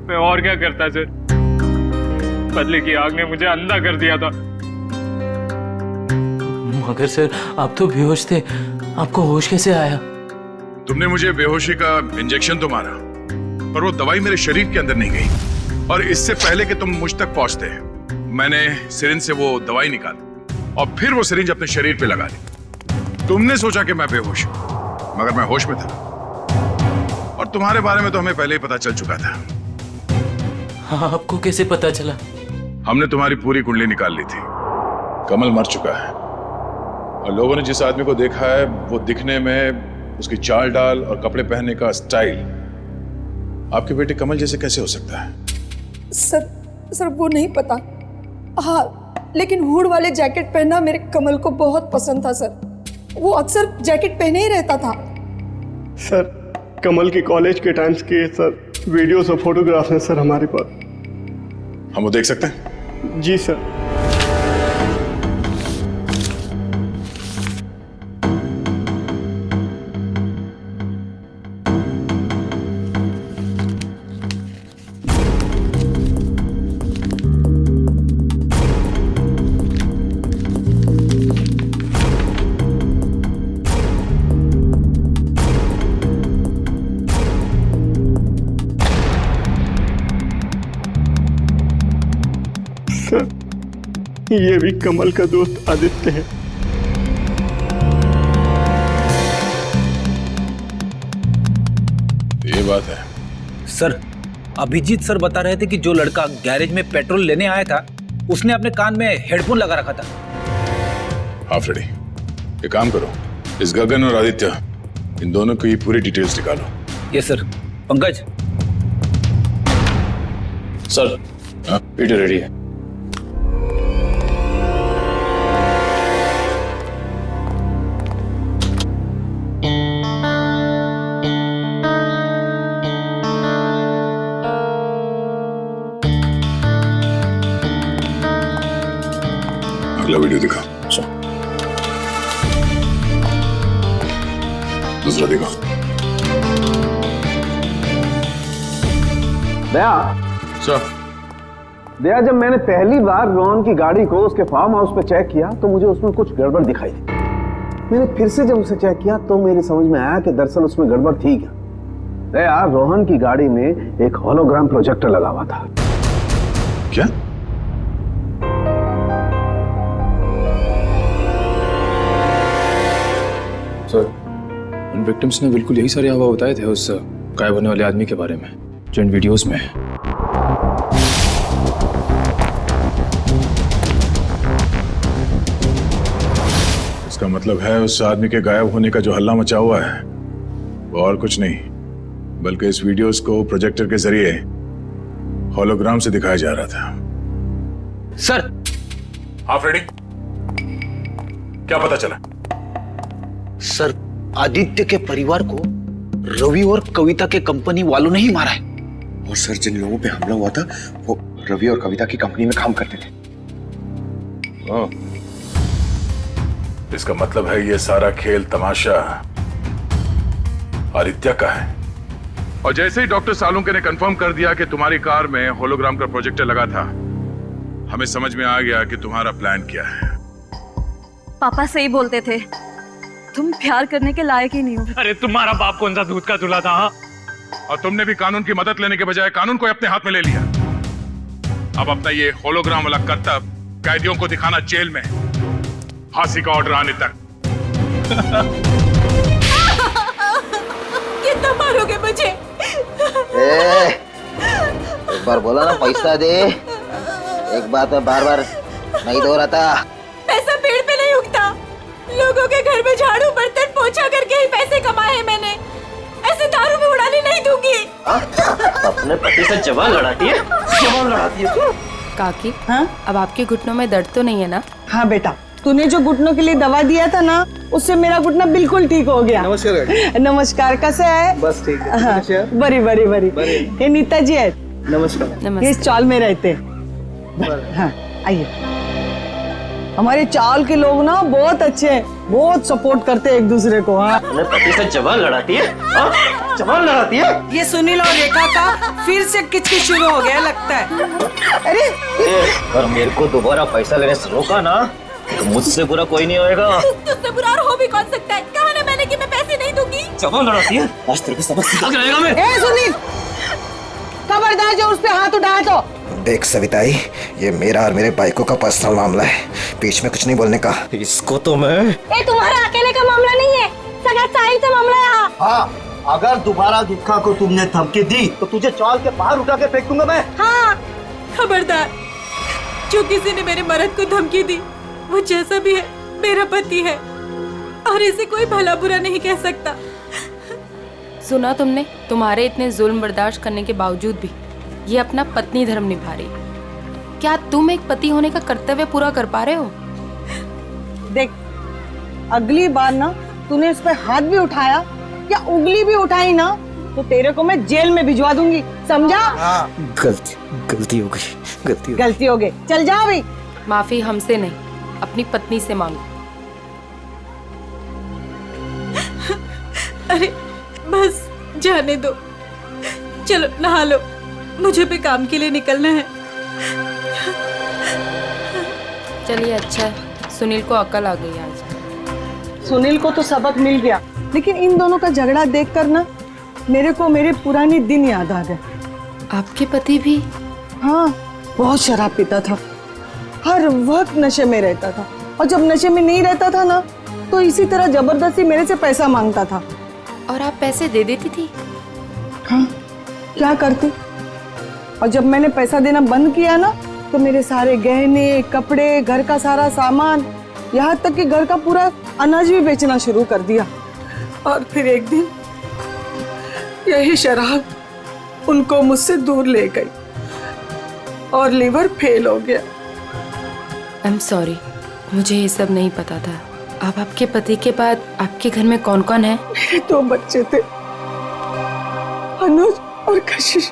मैं और क्या करता सर, बदले की आग ने मुझे अंधा कर दिया था। मगर सर आप तो बेहोश थे, आपको होश कैसे आया? तुमने मुझे बेहोशी का इंजेक्शन तो मारा, पर वो दवाई मेरे शरीर के अंदर नहीं गई। और इससे पहले कि तुम मुझ तक पहुंचते, मैंने सिरिंज से वो दवाई निकाली और फिर वो सिरिंज अपने शरीर पे लगा दी। तुमने सोचा कि मैं बेहोश हूं, मगर मैं होश में था। और तुम्हारे बारे में तो हमें पहले ही पता चल चुका था। हाँ, आपको कैसे पता चला? हमने तुम्हारी पूरी कुंडली निकाल ली थी। कमल मर चुका है और लोगों ने जिस आदमी को देखा है वो दिखने में, उसकी चाल डाल और कपड़े पहनने का स्टाइल आपके बेटे कमल जैसे कैसे हो सकता है? सर वो नहीं पता। हाँ, लेकिन हुड वाले जैकेट पहनना मेरे कमल को बहुत पसंद था सर। वो अक्सर जैकेट पहने ही रहता था। सर कमल के कॉलेज के टाइम्स के सर वीडियोस और फोटोग्राफ्स हैं सर हमारे पास। हम वो देख सकते हैं? जी सर। ये भी कमल का दोस्त आदित्य है। ये बात है सर। अभिजीत सर बता रहे थे कि जो लड़का गैरेज में पेट्रोल लेने आया था उसने अपने कान में हेडफोन लगा रखा था। हाँ फ्रेडी, एक काम करो, इस गगन और आदित्य इन दोनों की पूरी डिटेल्स निकालो। Yes sir. Pankaj. Sir PT ready है। अगला वीडियो दिखा। दूसरा दिखा। दया सर। दया, जब मैंने पहली बार रोहन की गाड़ी को उसके फार्म हाउस पे चेक किया तो मुझे उसमें कुछ गड़बड़ दिखाई दी। मैंने फिर से जब उसे चेक किया तो मेरी समझ में आया कि दरअसल उसमें गड़बड़ थी क्या। दया, रोहन की गाड़ी में एक होलोग्राम प्रोजेक्टर लगा हुआ था। क्या? सर उन विक्टिम्स ने बिल्कुल यही सारे हवा बताए थे उस गायब होने वाले आदमी के बारे में जो इन वीडियोस में है। इसका मतलब है उस आदमी के गायब होने का जो हल्ला मचा हुआ है वो और कुछ नहीं, बल्कि इस वीडियोस को प्रोजेक्टर के जरिए होलोग्राम से दिखाया जा रहा था। सर। हाँ फ्रेडी, क्या पता चला? सर, आदित्य के परिवार को रवि और कविता के कंपनी वालों ने ही मारा है। और सर, जिन लोगों पे हमला हुआ था वो रवि और कविता की कंपनी में काम करते थे। इसका मतलब है ये सारा खेल तमाशा आदित्य का है। और जैसे ही डॉक्टर सालुंके ने कंफर्म कर दिया कि तुम्हारी कार में होलोग्राम का प्रोजेक्टर लगा था, हमें समझ में आ गया कि तुम्हारा प्लान क्या है। पापा सही बोलते थे, तुम प्यार करने के लायक ही नहीं हो। अरे तुम्हारा बाप कौन सा दूध का दूल्हा था? हाँ? और तुमने भी कानून की मदद लेने के बजाय कानून को अपने हाथ में ले लिया। अब अपना ये होलोग्राम वाला करतब कैदियों को दिखाना जेल में, फांसी का ऑर्डर आने तक। कितना मारोगे मुझे? एक बार बोला ना पैसा दे, एक बात मैं बार बार नहीं दोहराता। पैसा पेड़ पे नहीं उगता। लोगों के घर में झाड़ू बर्तन पोछा करके ही पैसे कमाए हैं मैंने। ऐसे दारू में उड़ाने नहीं दूंगी। अपने पति से जवान लड़ाती है, जवान लड़ाती है। काकी, हाँ? अब आपके घुटनों में दर्द तो नहीं है ना? हाँ बेटा, तूने जो घुटनों के लिए दवा दिया था ना, उससे मेरा घुटना बिल्कुल ठीक हो गया। नमस्कार। नमस्कार, कैसे है? बस ठीक है। हाँ, बड़ी बड़ी बड़ी। ये नीता जी है। नमस्कार। ये इस चाल में रहते। हाँ, आइए। हमारे चाल के लोग ना बहुत अच्छे हैं, बहुत सपोर्ट करते हैं एक दूसरे को। हाँ, अपने पति से जवान लड़ाती है, जवान लड़ाती है। ये सुनील और रेखा का फिर से किचकिच शुरू हो गया लगता है। अरे और मेरे को दोबारा पैसा लेने से रोका ना, तो मुझसे बुरा कोई नहीं होएगा। तुझसे बुरा और हो भी कौन सकता है? कहा ना मैंने कि मैं पैसे नहीं दूंगी। जवान लड़ाती है, आज तेरे को सबक सिखा के रहेगा मैं। ए सुनील, खबरदार जो उस पे हाथ उठाया तो। देख सविताई, ये मेरा और मेरे बाइकों का पर्सनल मामला है, बीच में कुछ नहीं बोलने का। इसको तो मैं ये तुम्हारा अकेले का मामला नहीं है, सगा साहिल से मामला है। हाँ, अगर दोबारा दुखा को तुमने धमकी दी तो तुझे चाल के बाहर उठा के फेंक दूंगा मैं। हाँ, खबरदार, जो किसी ने मेरे मर्द को धमकी दी, वो जैसा भी है मेरा पति है और इसे कोई भला बुरा नहीं कह सकता। सुना तुमने? तुम्हारे इतने जुल्म बर्दाश्त करने के बावजूद भी ये अपना पत्नी धर्म निभा रही। क्या तुम एक पति होने का कर्तव्य पूरा कर पा रहे हो? देख, अगली बार ना तूने इस पे हाथ भी उठाया या उंगली भी उठाई ना, तो तेरे को मैं जेल में भिजवा दूंगी, समझा? गलती हो गई, गलती हो गई। चल जा भाई। माफी हमसे नहीं, अपनी पत्नी से मांगो। अरे बस जाने दो, चलो नहा लो, मुझे भी काम के लिए निकलना है। चलिए, अच्छा है, सुनील को अकल आ गई आज। सुनील को तो सबक मिल गया, लेकिन इन दोनों का झगड़ा देखकर ना मेरे को मेरे पुराने दिन याद आ गए। आपके पति भी? हाँ, बहुत शराब पीता था, हर वक्त नशे में रहता था, और जब नशे में नहीं रहता था ना, तो इसी तरह जबरदस्ती मेरे से पैसा मांगता था। और आप पैसे दे देती थी? हाँ, क्या करती? और जब मैंने पैसा देना बंद किया ना, तो मेरे सारे गहने, कपड़े, घर का सारा सामान, यहाँ तक कि घर का पूरा अनाज भी बेचना शुरू कर दिया। और फिर एक दिन यही शराब उनको मुझसे दूर ले गई और लीवर फेल हो गया। आई एम सॉरी, मुझे ये सब नहीं पता था। अब आपके पति के बाद आपके घर में कौन कौन है? मेरे 2 बच्चे थे, अनुज और कशिश।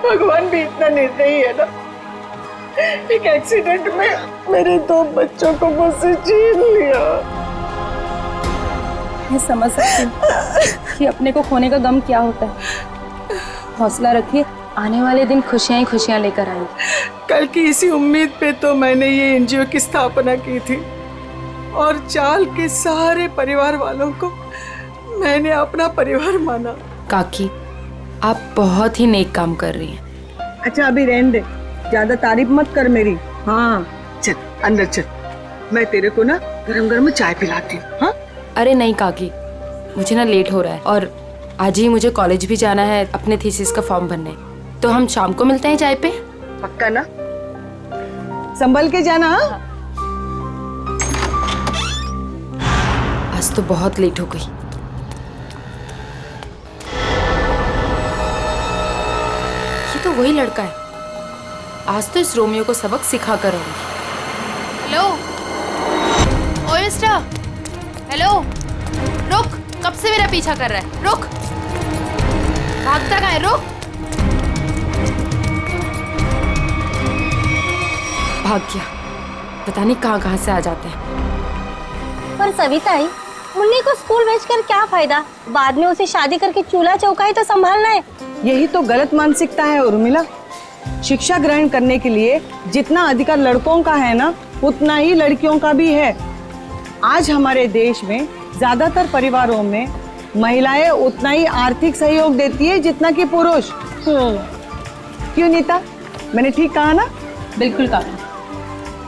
भगवान भी इतना निर्दयी है ना, एक एक्सीडेंट में मेरे 2 बच्चों को मुझसे छीन लिया। मैं समझ सकती हूँ कि अपने को खोने का गम क्या होता है। हौसला रखिए, आने वाले दिन खुशियाँ ही खुशियाँ लेकर आएंगी। कल की इसी उम्मीद पे तो मैंने ये एनजीओ की स्थापना की थी, और चाल के सारे परिवार वालों को मैंने अपना परिवार माना। काकी, आप बहुत ही नेक काम कर रही हैं। अच्छा, अभी रहने दे, ज्यादा तारीफ मत कर मेरी। हाँ, चल अंदर चल, मैं तेरे को ना गरम गरम चाय पिलाती हूँ। हाँ? अरे नहीं काकी, मुझे ना लेट हो रहा है और आज ही मुझे कॉलेज भी जाना है अपने थीसिस का फॉर्म भरने। तो हम शाम को मिलते हैं चाय पे? पक्का ना? संभल के जाना। आज तो बहुत लेट हो गई। वही लड़का है। आज तो इस रोमियो को सबक सिखा कर रहूंगी। हेलो ओए मिस्टर, हेलो, रुक, कब से मेरा पीछा कर रहा है? रुक, भागता कहाँ है? रुक, भाग गया। पता नहीं कहाँ से आ जाते हैं। पर सविताई, मुन्नी को स्कूल भेजकर क्या फायदा? बाद में उसे शादी करके चूल्हा चौका ही तो संभालना है। यही तो गलत मानसिकता है उर्मिला। शिक्षा ग्रहण करने के लिए जितना अधिकार लड़कों का है ना, उतना ही लड़कियों का भी है। आज हमारे देश में ज्यादातर परिवारों में महिलाएं उतना ही आर्थिक सहयोग देती है जितना कि पुरुष। क्यों नीता, मैंने ठीक कहा ना? बिल्कुल कहा।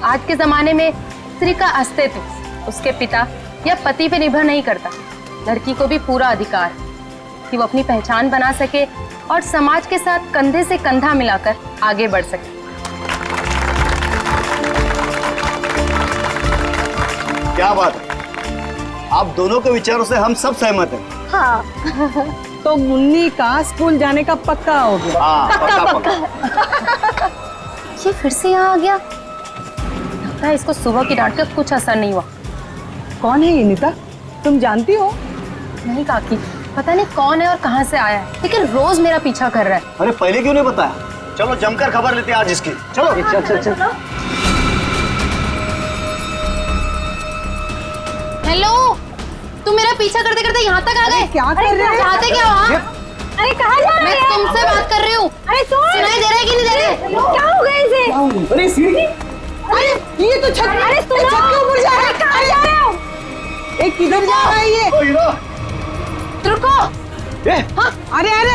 आज के जमाने में स्त्री का अस्तित्व उसके पिता या पति पे निर्भर नहीं करता। लड़की को भी पूरा अधिकार है कि वो अपनी पहचान बना सके और समाज के साथ कंधे से कंधा मिलाकर आगे बढ़ सके। क्या बात है, आप दोनों के विचारों से हम सब सहमत हैं। हाँ। तो मुन्नी का स्कूल जाने का पक्का हो गया। पक्का। ये फिर से यहाँ आ गया। लगता है इसको सुबह की डांट का कुछ असर नहीं हुआ। कौन है ये नीता, तुम जानती हो? नहीं काकी, पता नहीं कौन है और कहाँ से आया है, लेकिन रोज मेरा पीछा कर रहा है। अरे पहले क्यों नहीं बताया? चलो जमकर खबर लेते हैं आज इसकी। चलो चल। हेलो, तुम मेरा पीछा करते करते यहाँ तक आ गए? क्या कर रहे हो? चाहते क्या हो? हाँ? अरे कहाँ जा रहे मैं तुमसे बात कर रही हूँ। अरे सुनाई दे रहा है कि नहीं दे रहा? क्या हो गया इसे? अरे सीढ़ी, अरे ये तो छत, अरे छत के ऊपर जा रहा है। कहाँ जा रहे हो? एक किधर जा रहा है ये? रुको। हाँ, अरे क्या कर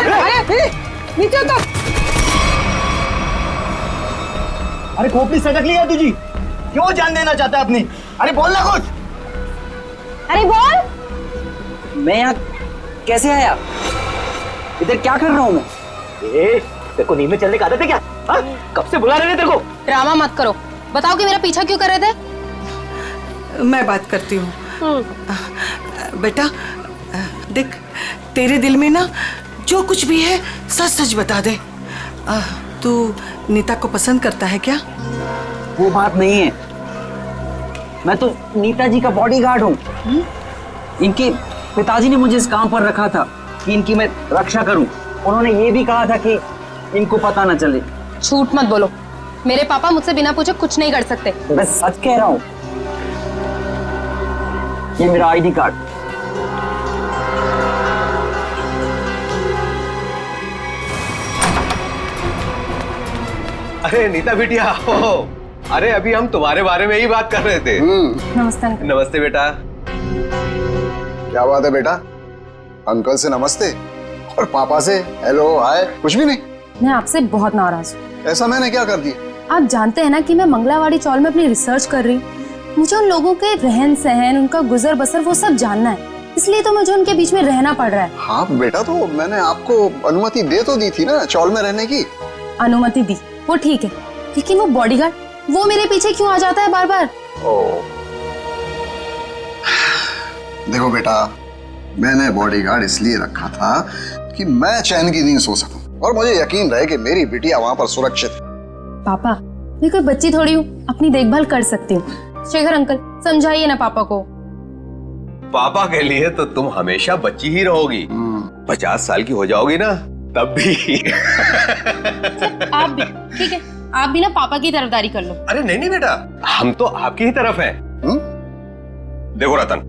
रहा है? अरे नीचे उतर। अरे खोपड़ी सटक लिया तुझी, क्यों जान देना चाहता है अपनी? अरे बोल ना कुछ। अरे बोल। मैं यहाँ कैसे आया? इधर क्या कर रहा हूँ मैं? तेरे को नींद में चलने का आदत है क्या? कब से बुला रहे थे तेरे को? ड्रामा मत करो, बताओ कि मेरा पीछा क्यों कर रहे थे? मैं बात करती हूँ। बेटा देख, तेरे दिल में ना जो कुछ भी है सच सच बता दे। तू नीता को पसंद करता है क्या? वो बात नहीं है, मैं तो नीता जी का बॉडीगार्ड हूँ। इनके पिताजी ने मुझे इस काम पर रखा था कि इनकी मैं रक्षा करूं। उन्होंने ये भी कहा था कि इनको पता न चले। झूठ मत बोलो, मेरे पापा मुझसे बिना पूछे कुछ नहीं कर सकते। मैं सच कह रहा हूं। ये मेरा आईडी कार्ड। अरे नीता बिटिया, अरे अभी हम तुम्हारे बारे में ही बात कर रहे थे। नमस्ते। नमस्ते बेटा। क्या बात है बेटा, अंकल से नमस्ते और पापा से हेलो हाय कुछ भी नहीं? मैं आपसे बहुत नाराज हूँ। ऐसा मैंने क्या कर दिया? आप जानते हैं ना कि मैं मंगलावाड़ी चौल में अपनी रिसर्च कर रही हूँ। मुझे उन लोगों के रहन सहन, उनका गुजर बसर वो सब जानना है, इसलिए तो मुझे उनके बीच में रहना पड़ रहा है। हाँ बेटा, तो मैंने आपको अनुमति दे तो दी थी ना चौल में रहने की। अनुमति दी, वो ठीक है, लेकिन वो बॉडीगार्ड, वो मेरे पीछे क्यों आ जाता है बार बार? देखो बेटा, मैंने बॉडीगार्ड इसलिए रखा था कि मैं चैन की नींद सो सकूं और मुझे यकीन रहे कि मेरी बिटिया वहां पर सुरक्षित है। पापा, मैं कोई बच्ची थोड़ी हूँ, अपनी देखभाल कर सकती हूँ। शेखर अंकल, समझाइए ना पापा को। पापा के लिए तो तुम हमेशा बच्ची ही रहोगी। 50 साल की हो जाओगी ना तब भी। आप भी ठीक है, आप भी ना पापा की तरफदारी कर लो। अरे नहीं बेटा, हम तो आपकी ही तरफ हैं। देखो रतन,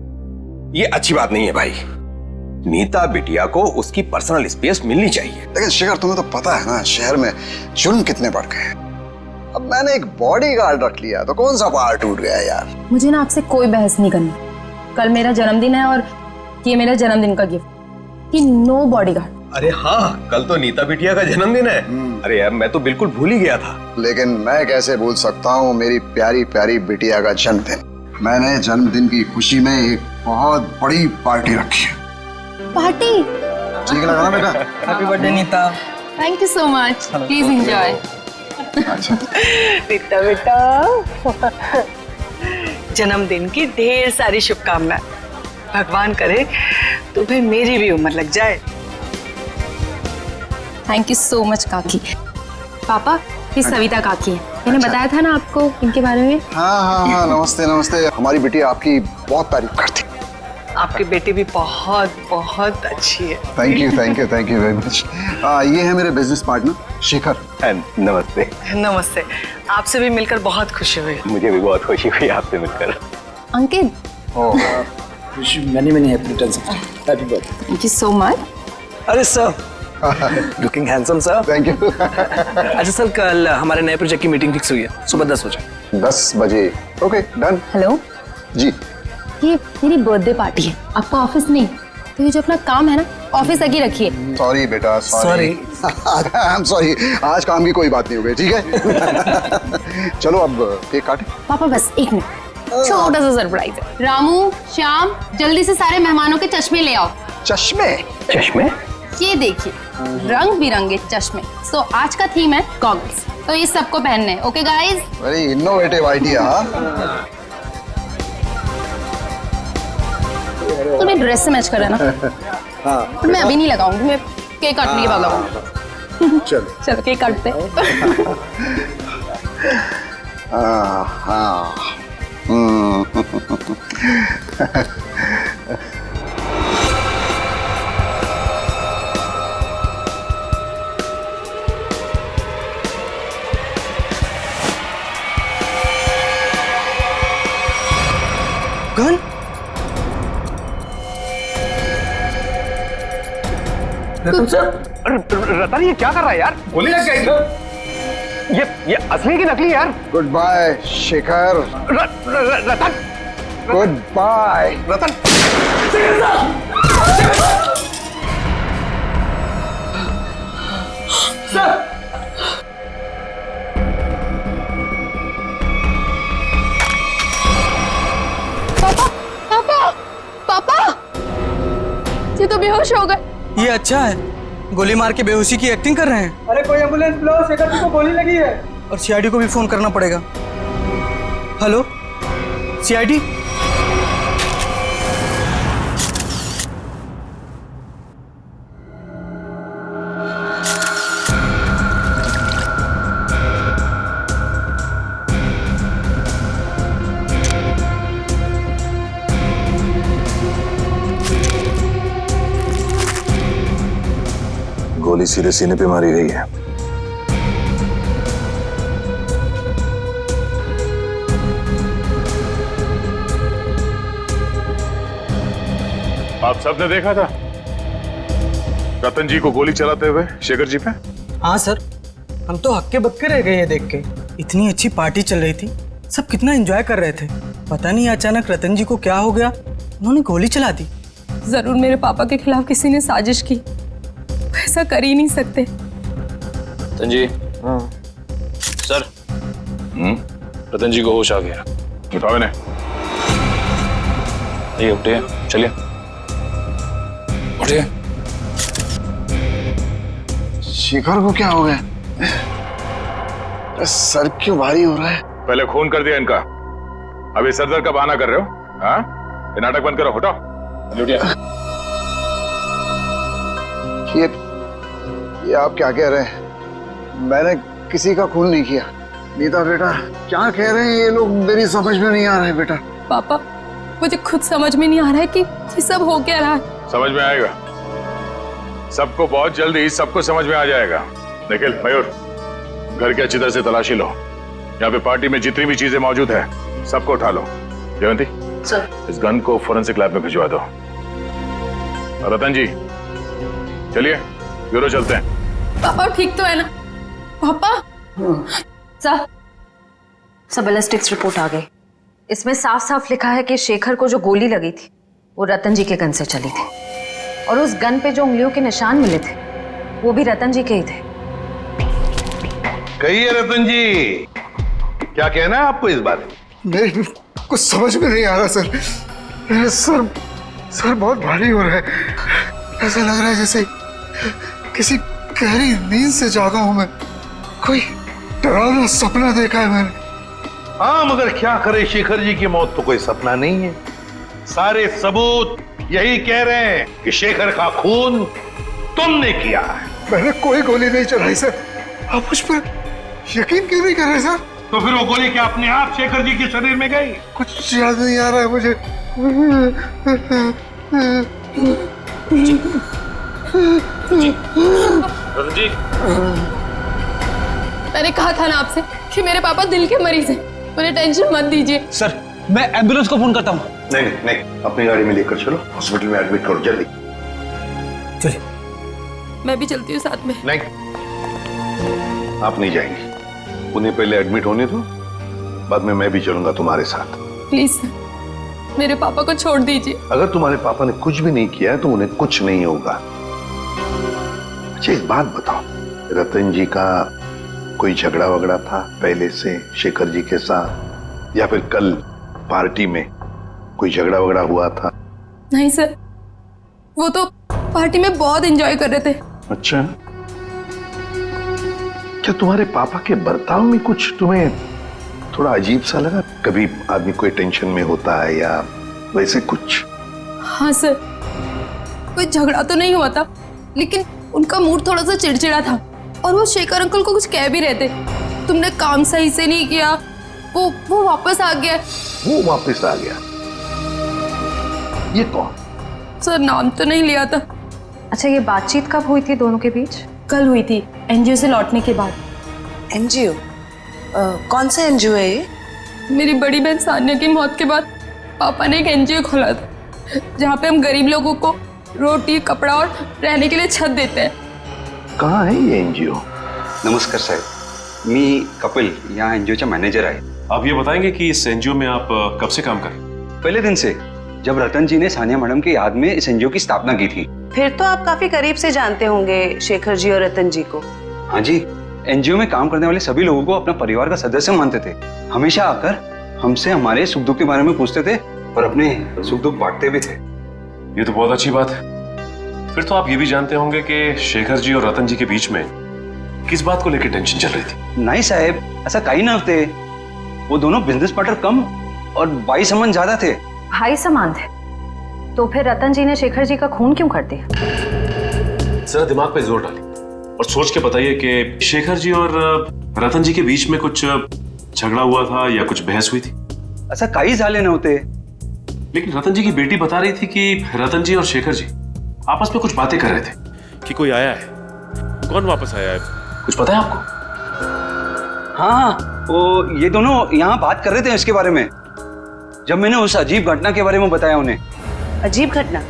ये अच्छी बात नहीं है भाई। नीता बिटिया को उसकी पर्सनल स्पेस मिलनी चाहिए। लेकिन शेखर, तुम्हें तो पता है ना शहर में जुल्म कितने बढ़ गए। अब मैंने एक बॉडीगार्ड रख लिया तो कौन सा पहाड़ टूट गया यार। मुझे ना आपसे कोई बहस नहीं करनी। कल मेरा जन्मदिन है और ये मेरा जन्मदिन का गिफ्ट कि नो बॉडीगार्ड। अरे हाँ, कल तो नीता बिटिया का जन्मदिन है। अरे यार, मैं तो बिल्कुल भूल ही गया था। लेकिन मैं कैसे भूल सकता हूँ मेरी प्यारी प्यारी बिटिया का जन्मदिन। मैंने जन्मदिन की खुशी में एक बहुत बड़ी पार्टी रखी है। पार्टी? ठीक लगा ना बेटा? Happy birthday Nita. Thank you so much, please enjoy. Nita बेटा, जन्मदिन की ढेर सारी शुभकामनाएं। भगवान करे तुम्हें मेरी भी उम्र लग जाए। थैंक यू सो मच काकी। पापा, ये सविता काकी है। मैंने बताया था ना आपको इनके बारे में। हाँ हाँ हाँ, नमस्ते नमस्ते। हमारी बेटी आपकी बहुत तारीफ करती। आपकी बेटी भी बहुत बहुत अच्छी है। Thank you very much. ये है मेरे बिजनेस पार्टनर शेखर। नमस्ते। नमस्ते। आपसे भी मिलकर बहुत खुशी हुई। मुझे भी बहुत खुशी हुई आपसे मिलकर। Ankit, many happy returns. Happy birthday. Thank you so much. अरे sir, looking handsome sir. Thank you. अच्छा सर, कल हमारे नए प्रोजेक्ट की मीटिंग फिक्स हुई है सुबह 10 बजे। 10 बजे, ओके डन। हेलो जी, ये मेरी बर्थडे पार्टी है, आपका ऑफिस नहीं। तो ये जो अपना काम है ना, ऑफिस आगे रखिए। सॉरी बेटा, सॉरी। आई एम सॉरी, आज काम की कोई बात नहीं हो गई, ठीक है। चलो अब केक काटे। पापा बस एक मिनट, छोटा सा सरप्राइज है। रामू, श्याम, जल्दी से सारे मेहमानों के चश्मे ले आओ। चश्मे? चश्मे? ये देखिए, रंग बिरंगे चश्मे। सो आज का थीम है गॉगल्स, तो ये सबको पहनने हैं। Okay guys? Very innovative idea. तो मैं ड्रेस से मैच कर रहा है ना। हाँ, मैं अभी नहीं लगाऊंगी, मैं केक काटने के बाद लगाऊंगी। चलो चलो केक काटते हैं। हाँ। गन? रतन सर, रतन ये क्या कर रहा है यार? गोली लग गई। ये असली की नकली यार? Good bye Shekhar. Ratan, good bye Ratan. पापा, ये तो बेहोश हो गए। ये अच्छा है, गोली मार के बेहोशी की एक्टिंग कर रहे हैं। अरे कोई एम्बुलेंस बुलाओ, शेखर जी को गोली लगी है। और सीआईडी को भी फोन करना पड़ेगा। Hello CID? गोली सीधे सीने पे मारी गई है। आप सबने देखा था रतन जी को गोली चलाते हुए शेखर जी पे? हाँ सर, हम तो हक्के बक्के रह गए ये देख के। इतनी अच्छी पार्टी चल रही थी, सब कितना एंजॉय कर रहे थे। पता नहीं अचानक रतन जी को क्या हो गया, उन्होंने गोली चला दी। जरूर मेरे पापा के खिलाफ किसी ने साजिश की, ऐसा कर ही नहीं सकते। रतन जी। हाँ सर। रतन जी को होश आ गया। उठाओ इन्हें। ये उठिए, चलिए उठिए। शेखर को क्या हो गया? सर क्यों भारी हो रहा है? पहले खून कर दिया इनका, अभी सर दर्द का बहाना कर रहे हो? हाँ, ये नाटक बंद करो, हटाओ। ये आप क्या कह रहे हैं? मैंने किसी का खून नहीं किया। नीता बेटा, क्या कह रहे हैं ये लोग? मेरी समझ में नहीं आ रहा है बेटा। पापा, मुझे खुद समझ में नहीं आ रहा है कि ये सब हो क्या रहा है। समझ में आएगा, सबको बहुत जल्दी सबको समझ में आ जाएगा। निखिल, मयूर, घर की अच्छी तरह से तलाशी लो। यहाँ पे पार्टी में जितनी भी चीजें मौजूद है सबको उठा लो। जयंती सर, इस गन को फोरेंसिक लैब में भिजवा दो। रतन जी चलिए ब्यूरो चलते हैं। पापा ठीक तो है ना? पापा सर, बैलिस्टिक्स रिपोर्ट आ गई। इसमें साफ साफ लिखा है कि शेखर को जो गोली लगी थी वो रतन जी के गन से चली थी, और उस गन पे जो उंगलियों के निशान मिले थे वो भी रतन जी के ही थे। कहिए रतन जी, क्या कहना है आपको इस बारे में? नहीं, कुछ समझ में नहीं आ रहा सर। सर बहुत भारी हो रहा है। ऐसा लग रहा है जैसे किसी गहरी नींद से जागा हूं मैं। कोई डरावना सपना देखा है मैंने। हाँ, मगर क्या करे, शेखर जी की मौत तो कोई सपना नहीं है। सारे सबूत यही कह रहे हैं कि शेखर का खून तुमने किया है। मैंने कोई गोली नहीं चलाई सर। आप मुझ पर यकीन क्यों नहीं कर रहे सर? तो फिर वो गोली क्या अपने आप शेखर जी के शरीर में गई? कुछ याद नहीं आ रहा है मुझे। जी मैंने कहा था ना आपसे कि मेरे पापा दिल के मरीज हैं, उन्हें टेंशन मत दीजिए। सर मैं एम्बुलेंस को फोन करता हूँ। नहीं नहीं, अपनी गाड़ी में लेकर चलो, हॉस्पिटल में एडमिट करो जल्दी। चलिए। मैं भी चलती हूँ साथ में। नहीं, आप नहीं जाएंगी, उन्हें पहले एडमिट होने दो, बाद में मैं भी चलूंगा तुम्हारे साथ। प्लीज सर, मेरे पापा को छोड़ दीजिए। अगर तुम्हारे पापा ने कुछ भी नहीं किया है तो उन्हें कुछ नहीं होगा। अच्छा एक बात बताओ, रतन जी का कोई झगड़ा वगड़ा था पहले से शेखर जी के साथ, या फिर कल पार्टी में कोई झगड़ा वगड़ा हुआ था? नहीं सर, वो तो पार्टी में बहुत एंजॉय कर रहे थे। अच्छा, क्या तुम्हारे पापा के बर्ताव में कुछ तुम्हें थोड़ा अजीब सा लगा? कभी आदमी कोई टेंशन में होता है या वैसे कुछ? हाँ सर, कोई झगड़ा तो नहीं हुआ था, लेकिन उनका मूड थोड़ा सा चिड़चिड़ा था और वो शेखर अंकल को कुछ कह भी रहे थे। तुमने काम सही से नहीं किया, वो वापस आ गया। वो वापस आ गया? ये कौन? सर नाम तो नहीं लिया था। अच्छा, ये बातचीत कब हुई थी दोनों के बीच? कल हुई थी, एनजीओ से लौटने के बाद। एनजीओ? कौन सा एनजीओ है ये? मेरी बड़ी बहन सान्या की मौत के बाद पापा ने एक एनजीओ खोला था, जहाँ पे हम गरीब लोगों को रोटी, कपड़ा और रहने के लिए छत देते हैं। कहाँ है ये एनजीओ? नमस्कार साहेब, मी कपिल, यहाँ एनजीओचा मॅनेजर आहे। आप ये बताएंगे कि इस एनजीओ में आप कब से काम कर रहे हैं? पहले दिन से, जब रतन जी ने सानिया मैडम की याद में इस एनजीओ की स्थापना की थी। फिर तो आप काफी करीब से जानते होंगे शेखर जी और रतन जी को। हाँ जी, एनजीओ में काम करने वाले सभी लोगों को अपना परिवार का सदस्य मानते थे। हमेशा आकर हमसे हमारे सुख दुख के बारे में पूछते थे और अपने सुख दुख बांटते भी थे। ये तो बहुत अच्छी बात है। फिर तो आप ये भी जानते होंगे कि शेखर जी और रतन जी के बीच में किस बात को लेकर टेंशन चल रही थी? नहीं साहब, ऐसा कहीं ना थे। वो दोनों बिजनेस पार्टनर कम और भाई समान ज्यादा थे। भाई समान थे? तो फिर रतन जी ने शेखर जी का खून क्यों कर दिया? जरा दिमाग पे जोर डालिए और सोच के बताइए कि शेखर जी और रतन जी के बीच में कुछ झगड़ा हुआ था या कुछ बहस हुई थी? ऐसा कई झाले नव्हते। लेकिन रतन जी की बेटी बता रही थी कि रतन जी और शेखर जी आपस में कुछ बातें कर रहे थे कि कोई आया है। कौन वापस आया है, कुछ पता है आपको? हाँ, वो ये दोनों यहाँ बात कर रहे थे इसके बारे में, जब मैंने उस अजीब घटना के बारे में बताया उन्हें। अजीब घटना?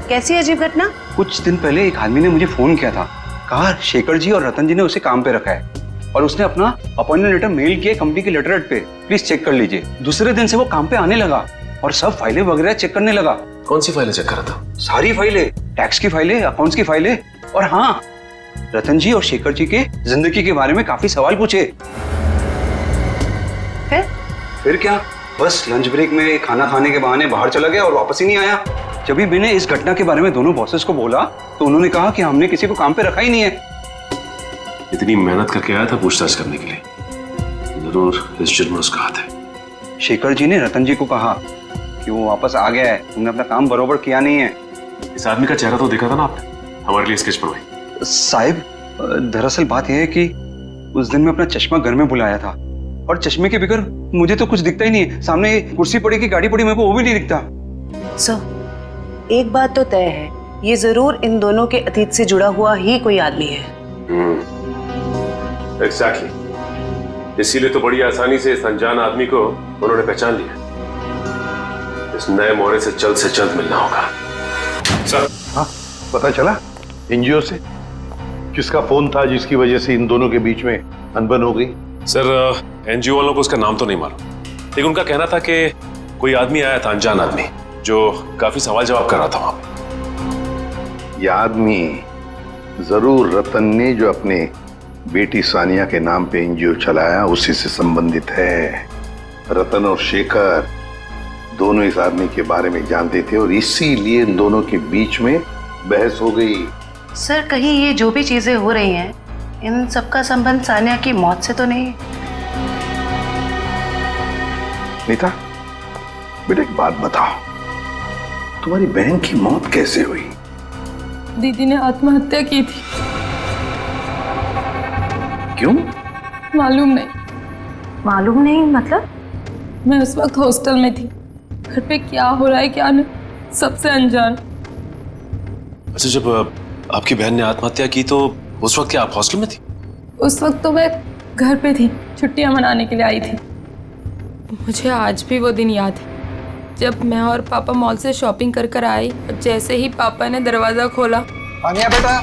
कैसी अजीब घटना? कुछ दिन पहले एक आदमी ने मुझे फोन किया था, कहा शेखर जी और रतन जी ने उसे काम पे रखा है और उसने अपना अपॉइंटमेंट लेटर मेल किया कंपनी की लेटरहेड पे, प्लीज चेक कर लीजिए। दूसरे दिन से वो काम पे आने लगा और सब फाइलें वगैरह चेक करने लगा। कौन सी फाइलें चेक कर रहा था? सारी फाइलें, टैक्स की फाइलें, अकाउंट्स की फाइलें, और हाँ, रतन जी और शेखर जी के जिंदगी के बारे में काफी सवाल पूछे। फिर क्या, बस लंच ब्रेक में खाना खाने के बहाने बाहर चला गया और वापस ही नहीं आया। जब भी मैंने इस घटना के बारे में दोनों बॉसेस को बोला तो उन्होंने कहा कि हमने किसी को काम पे रखा ही नहीं है। इतनी मेहनत करके आया था पूछताछ करने के लिए, जरूर इस जुर्म में उसका हाथ है। शेखर जी ने रतन जी को कहा कि वो वापस आ गया है, तुमने अपना काम बरोबर किया नहीं है। इस आदमी का चेहरा तो देखा था ना आपने, हमारे लिए स्केच बनवाई। साहिब, दरअसल बात यह है कि उस दिन मैं अपना चश्मा घर में बुलाया था और चश्मे के बगैर मुझे तो कुछ दिखता ही नहीं है। सामने कुर्सी पड़ी की गाड़ी पड़ी, मेरे को वो भी नहीं दिखता। एक बात तो तय है, ये जरूर इन दोनों के अतीत से जुड़ा हुआ ही कोई आदमी है। एग्जैक्टली, इसीलिए तो बड़ी आसानी से इस अनजान आदमी को उन्होंने पहचान लिया। इस नए मोहरे से जल्द मिलना होगा। सर, हाँ, पता चला एनजीओ से किसका फोन था जिसकी वजह से इन दोनों के बीच में अनबन हो गई? सर, एनजीओ वालों को उसका नाम तो नहीं मालूम, लेकिन उनका कहना था कि कोई आदमी आया था, अनजान आदमी, जो काफी सवाल जवाब कर रहा था वहां पे। यह आदमी जरूर रतन ने जो अपने बेटी सानिया के नाम पे एनजीओ चलाया उसी से संबंधित है। रतन और शेखर दोनों इस आदमी के बारे में जानते थे और इसीलिए इन दोनों के बीच में बहस हो गई। सर, कहीं ये जो भी चीजें हो रही हैं, इन सबका संबंध सानिया की मौत से तो नहीं? नीता, बेटा एक बात बताओ, तुम्हारी बहन की मौत कैसे हुई? दीदी ने आत्महत्या की थी। क्यों? मालूम नहीं। मालूम नहीं मतलब? मैं उस वक्त हॉस्टल में थी, घर पे क्या हो रहा है क्या नहीं, सबसे अनजान। अच्छा, जब आपकी बहन ने आत्महत्या की तो उस वक्त क्या आप हॉस्टल में थी? उस वक्त तो मैं घर पे थी, छुट्टियां मनाने के लिए आई थी। मुझे आज भी वो दिन याद है जब मैं और पापा मॉल से शॉपिंग कर कर आए और जैसे ही पापा ने दरवाजा खोला। सानिया बेटा,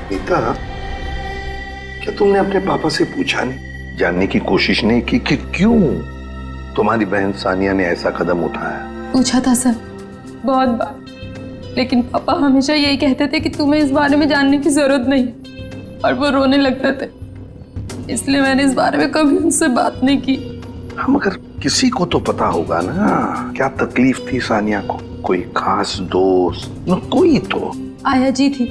नीता, क्या तुमने अपने पापा से पूछा नहीं, जानने की कोशिश नहीं की कि क्यों तुम्हारी बहन सानिया ने ऐसा कदम उठाया? पूछा था सर, बहुत बार, लेकिन पापा हमेशा यही कहते थे कि तुम्हें इस बारे में जानने की जरूरत नहीं, और वो रोने लगते थे। इसलिए मैंने इस बारे में कभी उनसे बात नहीं की। मगर किसी को तो पता होगा ना क्या तकलीफ थी सानिया को, कोई खास दोस्त न कोई तो। आया जी थी,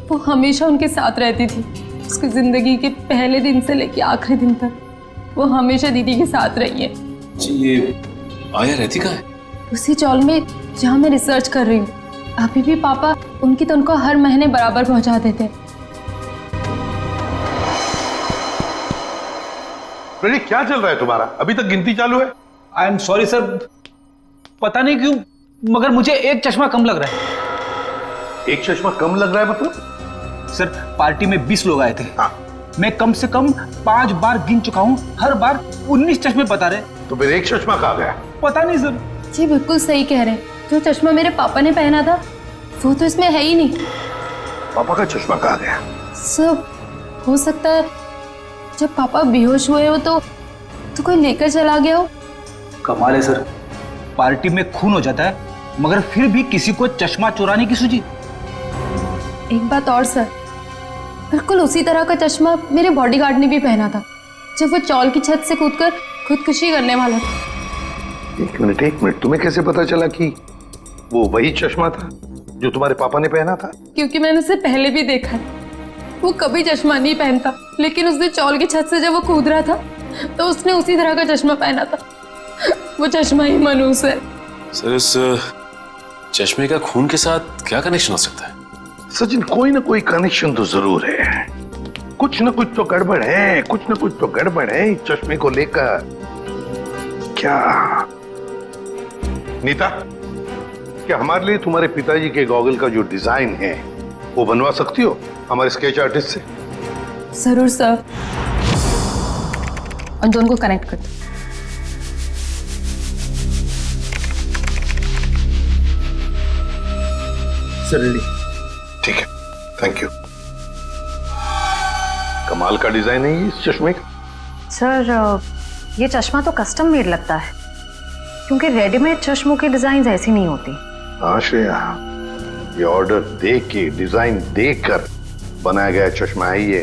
वो हमेशा उनके साथ रहती थी। उसकी जिंदगी के पहले दिन से लेके आखिरी दिन तक वो हमेशा दीदी के साथ रही है। जी, ये आया रहती कहाँ है? उसी चौल में जहाँ मैं रिसर्च कर रही हूँ। अभी भी पापा उनकी तो उनको हर महीने बराबर पहुँचा देते। क्या चल रहा है तुम्हारा? अभी तक गिनती चालू है? आई एम सॉरी सर, पता नहीं क्यों मगर मुझे एक चश्मा कम लग रहा है। एक चश्मा कम लग रहा है मतलब? सर, पार्टी में 20 लोग आए थे। हाँ। मैं कम से कम 5 बार गिन चुका हूँ, हर बार 19 चश्मे बता रहे। तो फिर एक चश्मा कहाँ गया? पता नहीं सर। जी बिल्कुल सही कह रहे हैं, जो चश्मा मेरे पापा ने पहना था वो तो इसमें है ही नहीं। पापा का चश्मा कहाँ गया? सब हो सकता है जब पापा बेहोश हुए हो तो कोई लेकर चला गया हो। कमाल है सर, पार्टी में खून हो जाता है मगर फिर भी किसी को चश्मा चुराने की सूझी। एक बात और सर, बिल्कुल उसी तरह का चश्मा मेरे बॉडीगार्ड ने भी पहना था जब वो चौल की छत से कूदकर खुदकुशी करने वाला था। एक मिनट, तुम्हें कैसे पता चला कि वो वही चश्मा था जो तुम्हारे पापा ने पहना था? क्योंकि मैंने उसे पहले भी देखा है, वो कभी चश्मा नहीं पहनता, लेकिन उस दिन चौल की छत से जब वो कूद रहा था तो उसने उसी तरह का चश्मा पहना था। वो चश्मा ही मनूस है। सर, इस चश्मे का खून के साथ क्या कनेक्शन हो सकता है? सचिन, कोई ना कोई कनेक्शन तो जरूर है। कुछ ना कुछ तो गड़बड़ है, कुछ ना कुछ तो गड़बड़ है इस चश्मे को लेकर। क्या नीता, क्या हमारे लिए तुम्हारे पिताजी के गॉगल का जो डिजाइन है वो बनवा सकती हो हमारे स्केच आर्टिस्ट से? जरूर सर। उन दोनों को कनेक्ट कर दो। ठीक है, थैंक यू। कमाल का डिजाइन है ये इस चश्मे का। सर, ये चश्मा तो कस्टम मेड लगता है, क्योंकि रेडीमेड चश्मों की डिजाइन ऐसी नहीं होती। हाँ श्रेया, ये ऑर्डर दे के डिजाइन देकर बनाया गया चश्मा है ये।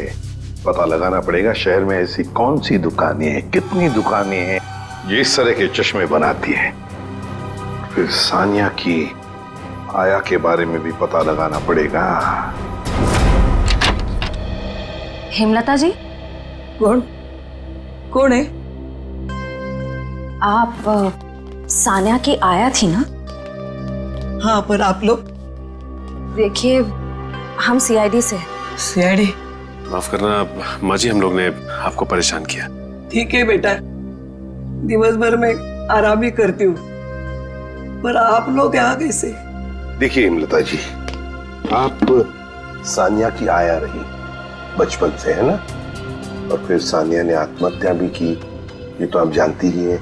पता लगाना पड़ेगा शहर में ऐसी कौन सी दुकानें हैं, कितनी दुकानें हैं जो इस तरह के चश्मे बनाती हैं। फिर सानिया की आया के बारे में भी पता लगाना पड़ेगा। हेमलता जी? कौन है? आप सानिया की आया थी ना? हाँ, पर आप लोग? देखिए, हम सीआईडी से। सीआईडी? माफ करना माँ जी, हम लोग ने आपको परेशान किया। ठीक है बेटा, दिवस भर में आराम ही करती हूँ, पर आप लोग यहाँ कैसे? देखिए हेमलता जी, आप सानिया की आया रही बचपन से, है ना? और फिर सानिया ने आत्महत्या भी की, ये तो आप जानती ही हैं।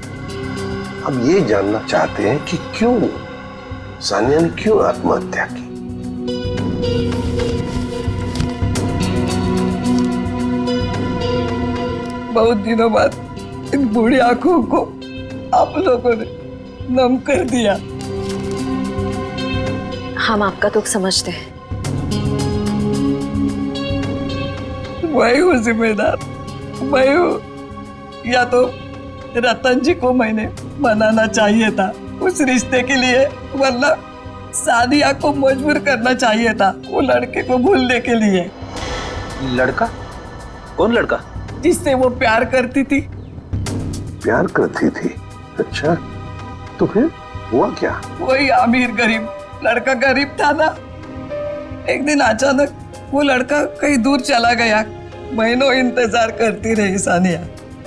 अब ये जानना चाहते हैं कि क्यों सानिया ने क्यों आत्महत्या की। बहुत दिनों बाद इन बूढ़ी आंखों को आप लोगों ने नम कर दिया। हम आपका दुख समझते हैं। मैं हूँ जिम्मेदार, मैं हूँ। या तो रतन जी को मैंने मनाना चाहिए था उस रिश्ते के लिए, वरना सानिया को मजबूर करना चाहिए था वो लड़के को भूलने के लिए। लड़का? कौन लड़का? जिससे वो प्यार करती थी। प्यार करती थी? अच्छा, तो फिर हुआ क्या? वही अमीर गरीब लड़का गरीब था ना। एक दिन अचानक वो लड़का कहीं दूर चला गया। महीनों इंतजार करती रही सानिया,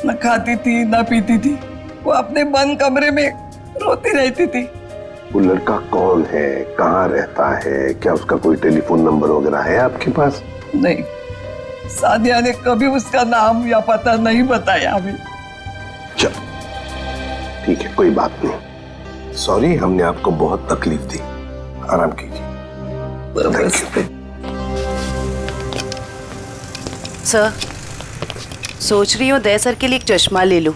न खाती थी न पीती थी, वो अपने बंद कमरे में रोती रहती थी। वो लड़का कौन है, कहाँ रहता है, क्या उसका कोई टेलीफोन नंबर वगैरह है आपके पास? नहीं, सानिया ने कभी उसका नाम या पता नहीं बताया हमें। चल ठीक है, कोई बात नहीं। सॉरी, हमने आपको बहुत तकलीफ दी। आराम कीजिए। सर, सोच रही हूँ दया सर के लिए एक चश्मा ले लूं।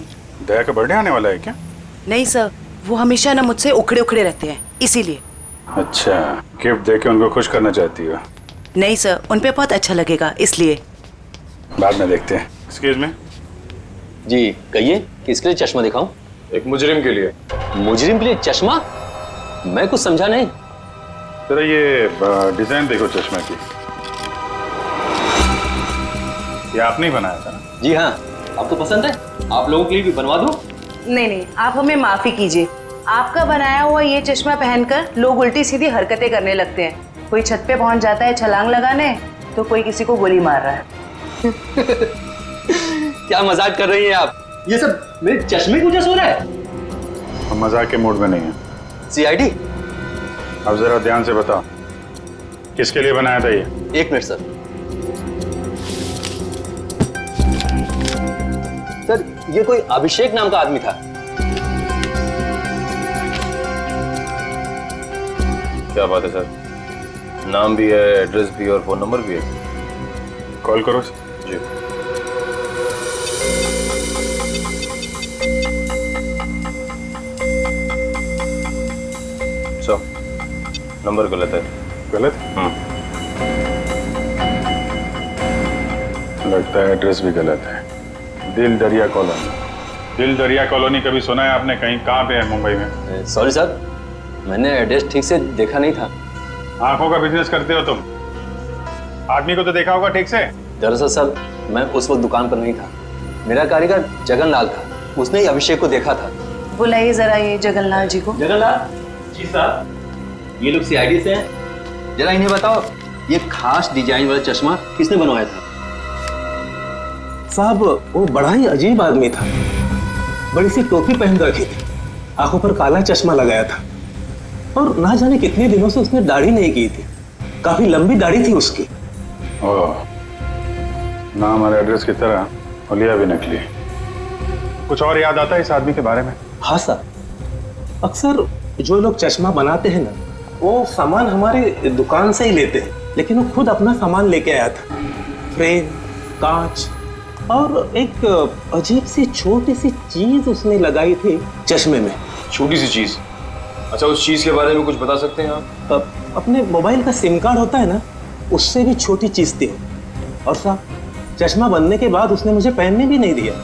दया का बर्थडे आने वाला है क्या? नहीं सर, वो हमेशा ना मुझसे उखड़े उखड़े रहते हैं, इसीलिए। अच्छा, गिफ्ट देके उनको खुश करना चाहती हो? नहीं सर, उन पे बहुत अच्छा लगेगा, इसलिए। बाद में देखते हैं। एक्सक्यूज मी जी, कहिए किसके लिए चश्मा दिखाऊं? एक मुजरिम के लिए। मुजरिम के लिए चश्मा? मैं कुछ समझा नहीं। जरा ये डिजाइन देखो चश्मे की। ये आपने ही बनाया था ना? जी हाँ, आपको पसंद है? आप लोगों के लिए भी बनवा दूं? नहीं नहीं, आप हमें माफी कीजिए। आपका बनाया हुआ ये चश्मा पहनकर लोग उल्टी सीधी हरकतें करने लगते हैं। कोई छत पे पहुंच जाता है छलांग लगाने, तो कोई किसी को गोली मार रहा है। क्या मजाक कर रही हैं आप? ये सब मेरे चश्मे की वजह से हो रहा है? हम मजाक के मूड में नहीं है। सीआईडी? अब जरा ध्यान से बताओ, किसके लिए बनाया था ये? एक मिनट सर। सर, ये कोई अभिषेक नाम का आदमी था। क्या बात है सर, नाम भी है, एड्रेस भी और फोन नंबर भी है। कॉल करो जी। सर, नंबर गलत है। गलत? लगता है एड्रेस भी गलत है। दिल दरिया कॉलोनी। दिल दरिया कॉलोनी कभी सुना है आपने? कहीं कहाँ पे है मुंबई में? सॉरी सर, मैंने एड्रेस ठीक से देखा नहीं था। आंखों का बिजनेस करते हो तुम? आदमी को तो देखा होगा ठीक से। दरअसल सर, मैं उस वक्त दुकान पर नहीं था। मेरा कारीगर जगनलाल था, उसने ही अभिषेक को देखा था। बुलाइए जरा ये जगनलाल जी को। जगनलाल जी साहब, ये लोग सीआईडी से हैं। जरा इन्हें बताओ, ये खास डिजाइन वाला चश्मा किसने बनवाया था? साहब, वो बड़ा ही अजीब आदमी था। बड़ी सी टोपी पहन रखी थी, आंखों पर काला चश्मा लगाया था, और ना जाने कितने दिनों से उसने दाढ़ी नहीं की थी। काफी लंबी दाढ़ी थी उसकी। ओह, नाम और एड्रेस की तरह हुलिया भी नकली। कुछ और याद आता है इस आदमी के बारे में? हाँ सर, अक्सर जो लोग चश्मा बनाते हैं ना, वो सामान हमारे दुकान से ही लेते हैं, लेकिन वो खुद अपना सामान लेके आया था। फ्रेम, कांच और एक अजीब सी छोटी सी चीज उसने लगाई थी चश्मे में। छोटी सी चीज? अच्छा, उस चीज के बारे में कुछ बता सकते हैं आप? अपने मोबाइल का सिम कार्ड होता है ना, उससे भी छोटी चीज थी। और साहब, चश्मा बनने के बाद उसने मुझे पहनने भी नहीं दिया।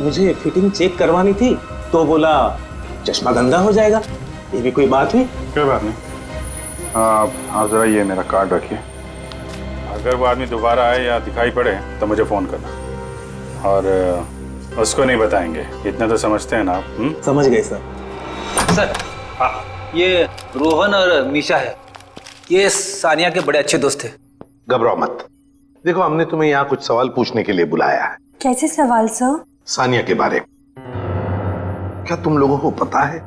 मुझे फिटिंग चेक करवानी थी तो बोला चश्मा गंदा हो जाएगा। ये भी कोई बात हुई? कोई बात नहीं। आप जरा ये मेरा कार्ड रखिए। अगर वो आदमी दोबारा आए या दिखाई पड़े तो मुझे फोन करना, और उसको नहीं बताएंगे, इतना तो समझते हैं ना आप? समझ गए सर। सर, हाँ, ये रोहन और मीशा है, ये सानिया के बड़े अच्छे दोस्त थे। घबराओ मत। देखो, हमने तुम्हें यहाँ कुछ सवाल पूछने के लिए बुलाया है। कैसे सवाल सर? सानिया के बारे में। क्या तुम लोगों को पता है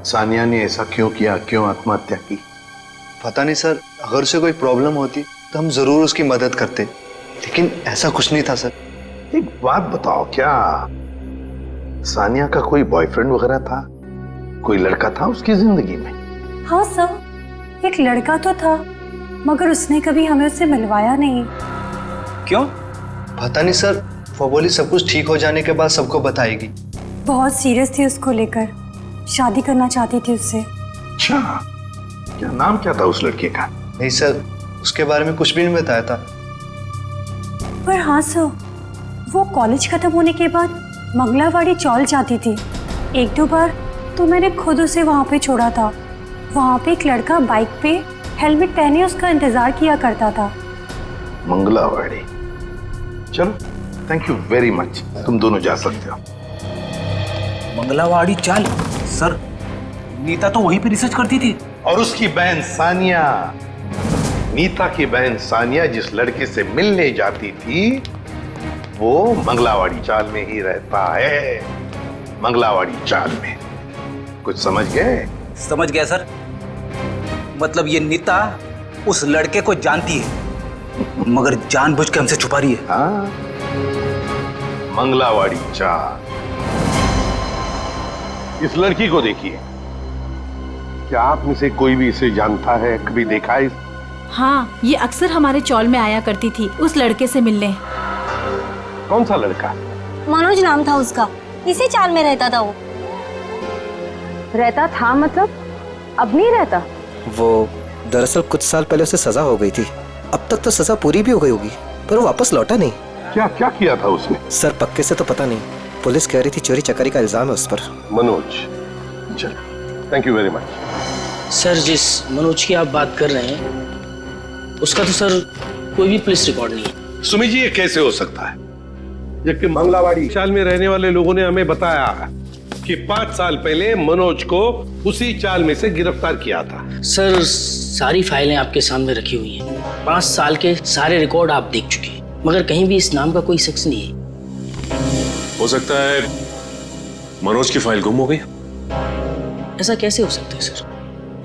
सानिया ने ऐसा क्यों किया, क्यों आत्महत्या की? पता नहीं सर, अगर उसे कोई प्रॉब्लम होती तो हम जरूर उसकी मदद करते, लेकिन ऐसा कुछ नहीं था सर। एक बात बताओ, क्या सानिया का कोई बॉयफ्रेंड वगैरह था? कोई लड़का था उसकी जिंदगी में? हाँ सर, एक लड़का तो था, मगर उसने कभी हमें उससे मिलवाया नहीं। क्यों? पता नहीं सर, वो बोली सब कुछ ठीक हो जाने के बाद सबको बताएगी। बहुत सीरियस थी उसको लेकर, शादी करना चाहती थी उससे। अच्छा, क्या नाम क्या था उस लड़के का? नहीं सर, उसके बारे में कुछ भी नहीं बताया था। पर हाँ सर, वो कॉलेज खत्म होने के बाद मंगलावाड़ी चौल जाती थी। एक दो बार तो मैंने खुद उसे वहाँ पे छोड़ा था। वहाँ पे एक लड़का बाइक पे हेलमेट पहने उसका इंतजार किया करता था। मंगलावाड़ी? चलो, थैंक यू वेरी मच, तुम दोनों जा सकते हो। मंगलावाड़ी चाल? सर, नीता तो वहीं पे रिसर्च करती थी। और उसकी बहन सानिया नीता की बहन सानिया जिस लड़के से मिलने जाती थी वो मंगलावाड़ी चाल में ही रहता है। मंगलावाड़ी चाल में। कुछ समझ गए? समझ गया सर। मतलब ये नीता उस लड़के को जानती है मगर जानबूझ के हमसे छुपा रही है। हाँ, मंगलावाड़ी चाल। इस लड़की को देखिए, क्या आप में से कोई भी इसे जानता है? कभी देखा है? हाँ, ये अक्सर हमारे चौल में आया करती थी उस लड़के से मिलने। कौन सा लड़का? मनोज नाम था उसका, इसी चाल में रहता था वो। रहता था मतलब अब नहीं रहता? वो दरअसल कुछ साल पहले उसे सजा हो गई थी। अब तक तो सजा पूरी भी हो गई होगी पर वो वापस लौटा नहीं। क्या क्या किया था उसने? सर पक्के से तो पता नहीं, पुलिस कह रही थी चोरी चकारी का इल्जाम है उस पर। मनोज, चल, thank you very much. Sir जिस मनोज की आप बात कर रहे हैं उसका तो सर कोई भी पुलिस रिकॉर्ड नहीं है। सुमी जी, ये कैसे हो सकता है जबकि मंगलावाड़ी चाल में रहने वाले लोगों ने हमें बताया कि 5 साल पहले मनोज को उसी चाल में से गिरफ्तार किया था। सर सारी फाइलें आपके सामने रखी हुई हैं। 5 साल के सारे रिकॉर्ड आप देख चुके हैं मगर कहीं भी इस नाम का कोई शख्स नहीं है। हो सकता है मनोज की फाइल गुम हो गई। ऐसा कैसे हो सकता है सर?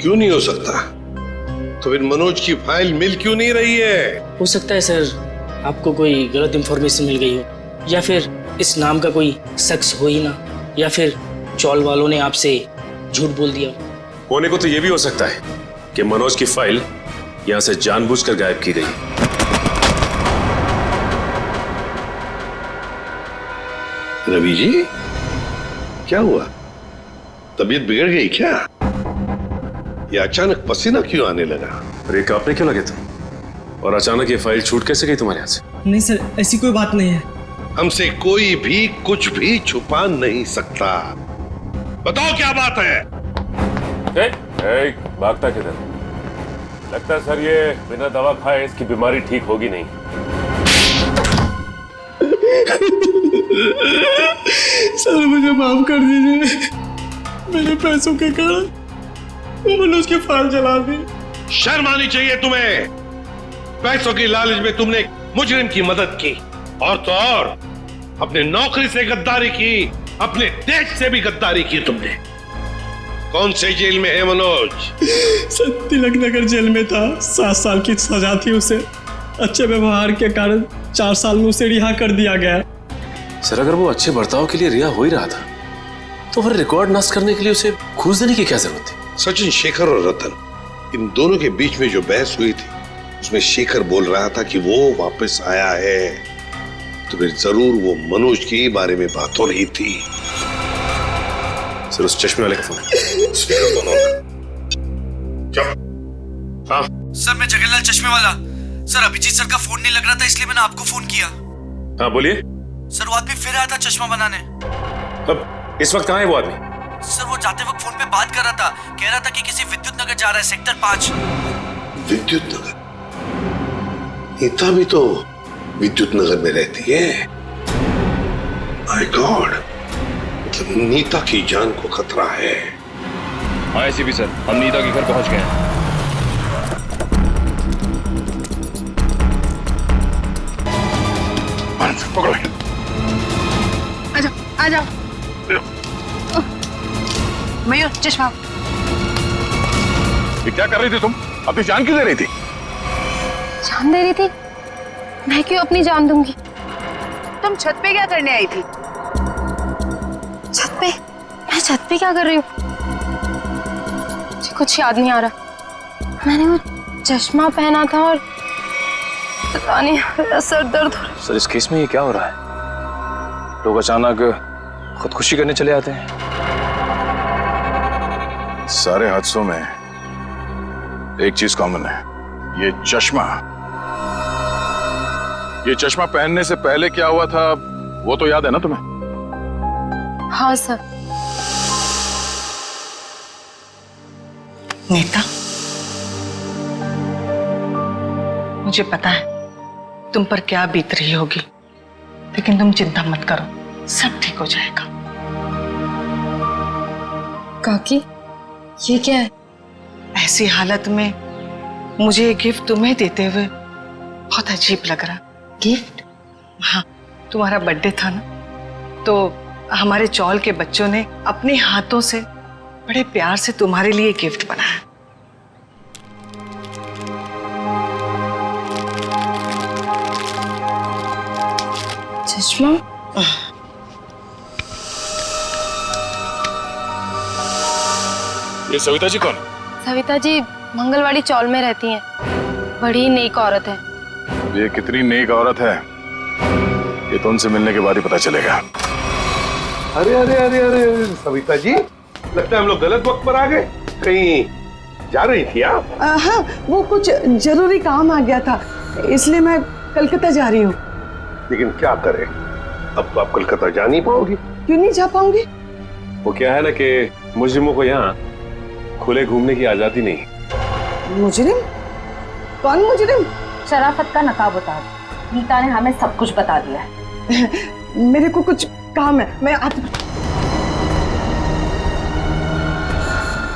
क्यों नहीं हो सकता? तो फिर मनोज की फाइल मिल क्यों नहीं रही है? हो सकता है सर आपको कोई गलत इंफॉर्मेशन मिल गई हो या फिर इस नाम का कोई शख्स हो ही ना, या फिर चौल वालों ने आपसे झूठ बोल दिया। होने को तो यह भी हो सकता है कि मनोज की फाइल यहां से जानबूझकर गायब की गई। रवि जी, क्या हुआ? तबीयत बिगड़ गई क्या? ये अचानक पसीना क्यों आने लगा? अरे कांपने क्यों लगे तुम? और अचानक ये फाइल छूट कैसे गई तुम्हारे हाथ से? नहीं सर, ऐसी कोई बात नहीं है। हमसे कोई भी कुछ भी छुपा नहीं सकता। बताओ क्या बात है? भागता किधर? लगता है सर ये बिना दवा खाए इसकी बीमारी ठीक होगी नहीं। सर मुझे माफ कर दीजिए, मेरे पैसों के कारण मैंने उसकी फाइल जला दी। शर्म आनी चाहिए तुम्हें। पैसों की लालच में तुमने मुजरिम की मदद की और तो और अपने नौकरी से गद्दारी की, अपने देश से भी गद्दारी की तुमने। कौन से जेल में है मनोज? सर तिलक नगर जेल में था। 7 साल की सजा थी उसे। अच्छे व्यवहार के कारण 4 साल में उसे रिहा कर दिया गया। सर अगर वो अच्छे बर्ताव के लिए रिहा हो ही रहा था तो फिर रिकॉर्ड नष्ट करने के लिए उसे घूस देने की क्या जरूरत थी? सचिन, शेखर और रतन, इन दोनों के बीच में जो बहस हुई थी उसमें शेखर बोल रहा था कि वो वापस आया है, तो फिर जरूर वो मनोज के बारे में बात हो रही थी। सर उस चश्मे वाले का फोन हाँ सर, मैं जगन्नाथ चश्मे वाला। सर अभिजीत सर का फोन नहीं लग रहा था इसलिए मैंने आपको फोन किया। हाँ बोलिए। सर वो आदमी फिर आया था चश्मा बनाने। अब इस वक्त कहाँ है वो आदमी? सर वो जाते वक्त फोन पे बात कर रहा था, कह रहा था कि किसी विद्युत नगर जा रहा है, सेक्टर 5। विद्युत नगर? नीता भी तो विद्युत नगर में रहती है। माय गॉड, मतलब नीता की जान को खतरा है। हाँ एसीपी सर, हम नीता के घर पहुंच गए हैं। पकड़ो। आजाओ, आजाओ। मयूर, चश्मा। ये क्या कर रही थी तुम? अपनी जान क्यों दे रही थी? जान दे रही थी? मैं क्यों अपनी जान दूंगी? तुम छत पे क्या करने आई थी? छत पे? मैं छत पे क्या कर रही हूँ? मुझे कुछ याद नहीं आ रहा। मैंने वो चश्मा पहना था और पता नहीं, मेरा सर दर्द हो रहा है। सर इस केस में ये क्या हो रहा है? लोग अचानक खुदकुशी करने चले आते हैं। सारे हादसों में एक चीज कॉमन है, ये चश्मा। ये चश्मा पहनने से पहले क्या हुआ था वो तो याद है ना तुम्हें? हाँ सर। नीता, मुझे पता है तुम पर क्या बीत रही होगी, लेकिन तुम चिंता मत करो, सब ठीक हो जाएगा। काकी, ये क्या है? ऐसी हालत में मुझे ये गिफ्ट तुम्हें देते हुए बहुत अजीब लग रहा। गिफ्ट? हाँ, तुम्हारा बर्थडे था ना, तो हमारे चौल के बच्चों ने अपने हाथों से बड़े प्यार से तुम्हारे लिए गिफ्ट बनाया। चश्मा? ये सविता जी कौन? सविता जी मंगलवाड़ी चौल में रहती हैं। बड़ी नेक औरत है। ये कितनी नेक औरत है ये तो उनसे मिलने के बाद ही पता चलेगा। अरे अरे अरे अरे सविता जी, लगता है हम लोग गलत वक्त पर आ गए। कहीं जा रही थी आप? हाँ, वो कुछ जरूरी काम आ गया था, इसलिए मैं कलकत्ता जा रही हूँ। लेकिन क्या करें, अब तो आप कलकत्ता जा नहीं पाओगी। क्यों नहीं जा पाऊंगी? वो क्या है ना कि मुजरिमों को यहाँ खुले घूमने की आजादी नहीं। मुजरिम? कौन मुजरिम? शराफत का नकाब उतार। नीता ने हमें सब कुछ बता दिया है। मेरे को कुछ काम है, मैं आती।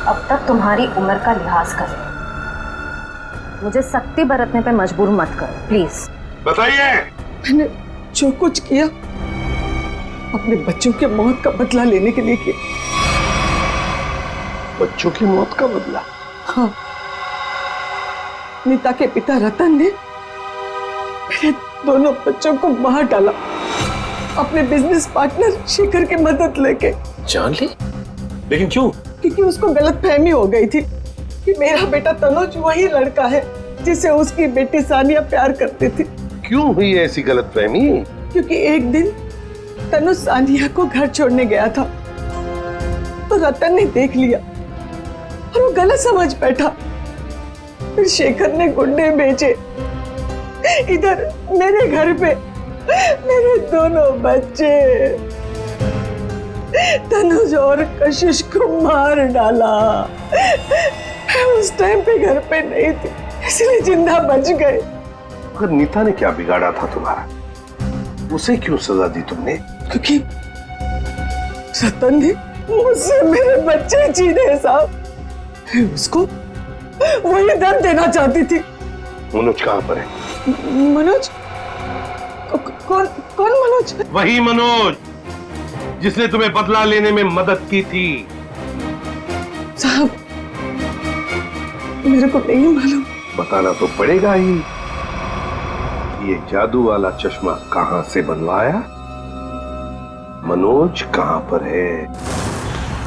अब तक तुम्हारी उम्र का लिहाज कर। मुझे सख्ती बरतने पे मजबूर मत करो प्लीज। बताइए। मैंने जो कुछ किया अपने बच्चों के मौत का बदला लेने के लिए किया। बच्चों की मौत का बदला? हाँ, नीता के पिता रतन ने मेरे दोनों बच्चों को मार डाला अपने बिजनेस पार्टनर शेखर की मदद लेके। जान ली? लेकिन क्यों? क्योंकि उसको गलतफहमी हो गई थी कि मेरा बेटा तनुज वही लड़का है जिसे उसकी बेटी सानिया प्यार करती थी। क्यों हुई ऐसी गलतफहमी? क्योंकि एक दिन तनुज सानिया को घर छोड़ने गया था तो रतन ने देख लिया और वो गलत समझ बैठा। फिर शेखर ने गुंडे भेजे इधर मेरे घर पे मेरे दोनों बच्चे तनुज और कशिश को मार डाला। मैं उस टाइम पे घर पे नहीं थी इसलिए जिंदा बच गए। पर नीता ने क्या बिगाड़ा था तुम्हारा? उसे क्यों सजा दी तुमने? क्योंकि रतन ने मुझसे मेरे बच्चे छीने साहब। उसको वही दर्द देना चाहती थी। मनोज कहाँ पर है? मनोज? कौन मनोज? वही मनोज जिसने तुम्हें बदला लेने में मदद की थी। साहब मेरे को नहीं मालूम। बताना तो पड़ेगा ही। ये जादू वाला चश्मा कहां से बनवाया? मनोज कहां पर है?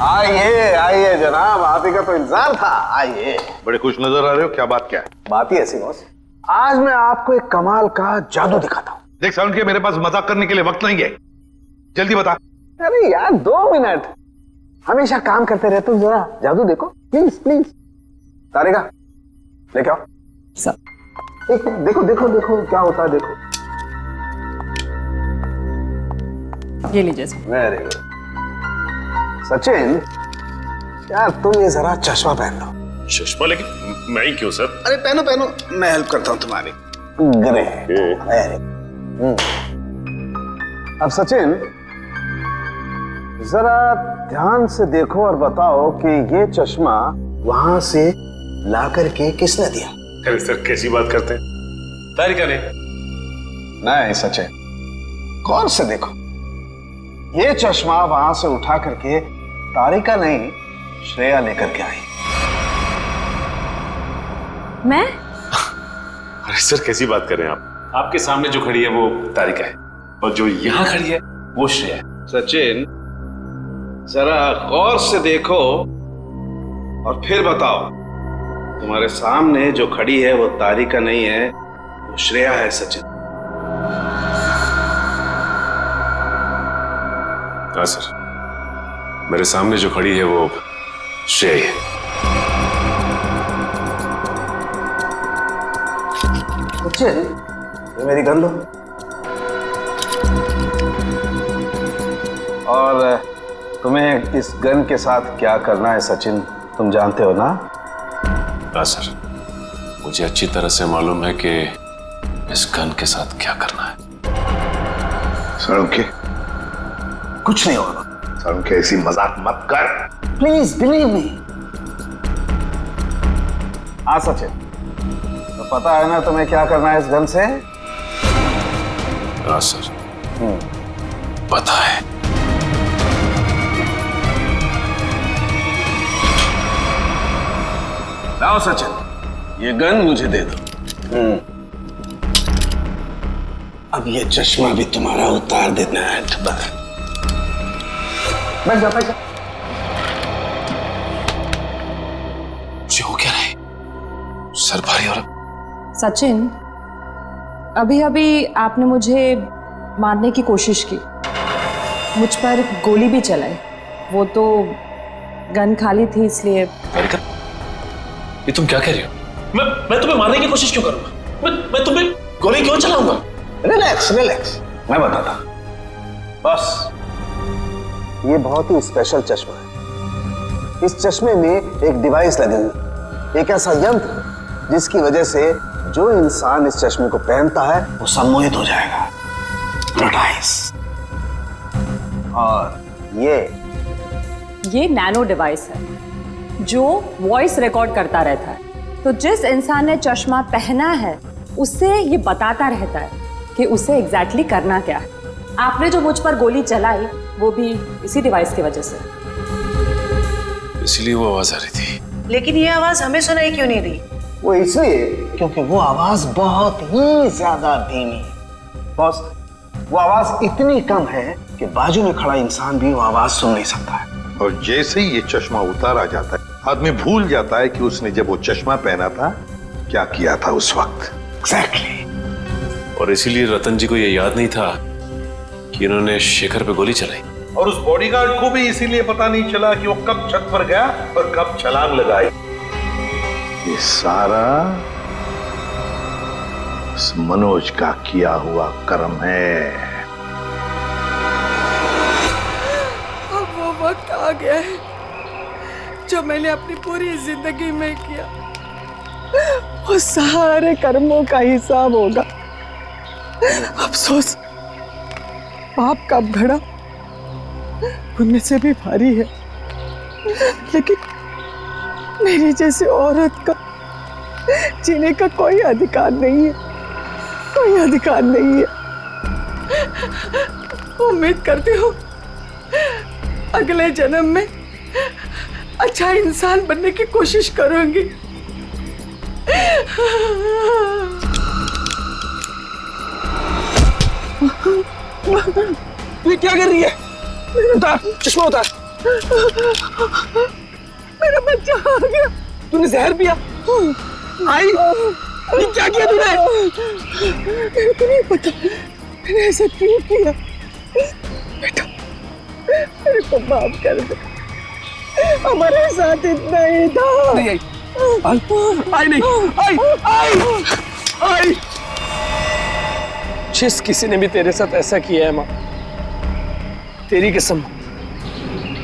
आइए आइए जनाब, आप ही का तो इंतजार था। आइए। बड़े खुश नजर आ रहे हो, क्या बात क्या है? बात ही ऐसी बॉस, आज मैं आपको एक कमाल का जादू दिखाता हूँ। देख साउंड के मेरे पास मजाक करने के लिए वक्त नहीं है, जल्दी बता। अरे यार 2 मिनट, हमेशा काम करते रहते हो, जरा जादू देखो प्लीज प्लीज। तारिका लेके आओ। देखो देखो देखो देखो क्या होता है, देखो। ये लीजिए। Very good. सचिन यार तुम ये जरा चश्मा पहन लो। चश्मा? लेकिन मैं ही क्यों सर? अरे पहनो पहनो, मैं हेल्प करता हूँ तुम्हारी। अब सचिन जरा ध्यान से देखो और बताओ कि ये चश्मा वहां से ला करके किसने दिया? अरे सर कैसी बात करते हैं? तारिका ने। नहीं सचिन, गौर से देखो, ये चश्मा वहां से उठा करके तारिका नहीं श्रेया लेकर के आई। मैं? अरे सर कैसी बात कर रहे हैं आप? आपके सामने जो खड़ी है वो तारिका है और जो यहाँ खड़ी है वो श्रेया है। सचिन जरा गौर से देखो और फिर बताओ। तुम्हारे सामने जो खड़ी है वो तारिका नहीं है, वो श्रेया है। सचिन। हाँ सर, मेरे सामने जो खड़ी है वो श्रेया है। सचिन ये मेरी गन लो और तुम्हें इस गन के साथ क्या करना है सचिन तुम जानते हो ना? हाँ सर, मुझे अच्छी तरह से मालूम है कि इस गन के साथ क्या करना है। सड़के कुछ नहीं होगा। सड़के ऐसी मजाक मत कर प्लीज बिलीव मी। हाँ सचिन, पता है ना तुम्हें क्या करना है इस गन से? हाँ सर, पता है। लाओ सचिन, ये गन मुझे दे दो। अब ये चश्मा भी तुम्हारा उतार देना है। बैठ जा, बैठ जा। मुझे हो क्या रहा है? सर भारी हो रहा। सचिन, अभी अभी आपने मुझे मारने की कोशिश की, मुझ पर गोली भी चलाई। वो तो गन खाली थी इसलिए। ये तुम क्या कह रही हो? मैं तुम्हें मारने की कोशिश क्यों करूंगा? मैं तुम्हें गोली क्यों चलाऊंगा? रिलैक्स रिलैक्स, मैं बताता। बस ये बहुत ही स्पेशल चश्मा है। इस चश्मे में एक डिवाइस लगी हुई, एक ऐसा यंत्र जिसकी वजह से जो इंसान इस चश्मे को पहनता है वो सम्मोहित हो जाएगा, hypnotize। और ये नैनो डिवाइस है जो वॉइस रिकॉर्ड करता रहता है। तो जिस इंसान ने चश्मा पहना है उससे ये बताता रहता है कि उसे एग्जैक्टली करना क्या है। आपने जो मुझ पर गोली चलाई वो भी इसी डिवाइस की वजह से। इसीलिए वो आवाज आ रही थी। लेकिन ये आवाज हमें सुनाई क्यों नहीं रही? वो इसलिए क्योंकि वो आवाज बहुत ही ज्यादा धीमी है। बॉस, वो आवाज इतनी कम है कि बाजू में खड़ा इंसान भी वो आवाज सुन नहीं सकता है। और जैसे ही ये चश्मा उतारा जाता है, आदमी भूल जाता है कि उसने जब वो चश्मा पहना था क्या किया था उस वक्त। एग्जैक्टली। और इसीलिए रतन जी को ये याद नहीं था कि इन्होंने शेखर पे गोली चलाई। और उस बॉडीगार्ड को भी इसीलिए पता नहीं चला कि वो कब छत पर गया और कब छलांग लगाई। ये सारा उस मनोज का किया हुआ कर्म है। अब वो वक्त आ गया है जो मैंने अपनी पूरी जिंदगी में किया, वो सारे कर्मों का हिसाब होगा। अफसोस पाप का घड़ा पुण्य से भी भारी है, लेकिन मेरी जैसी औरत का जीने का कोई अधिकार नहीं है, कोई अधिकार नहीं है। उम्मीद करती हूँ अगले जन्म में अच्छा इंसान बनने की कोशिश करूंगी। ये क्या कर रही है? उतार चश्मा, उतार। मेरा बच्चा आ गया। तूने जहर पिया? आई, ये क्या किया तूने? मेरे को नहीं पता मैंने ऐसा क्यों किया। बेटा मेरे को माफ कर दे, हमारे साथ इतना ही था। नहीं आई, आई नहीं, आई। जिस किसी ने भी तेरे साथ ऐसा किया है माँ, तेरी कसम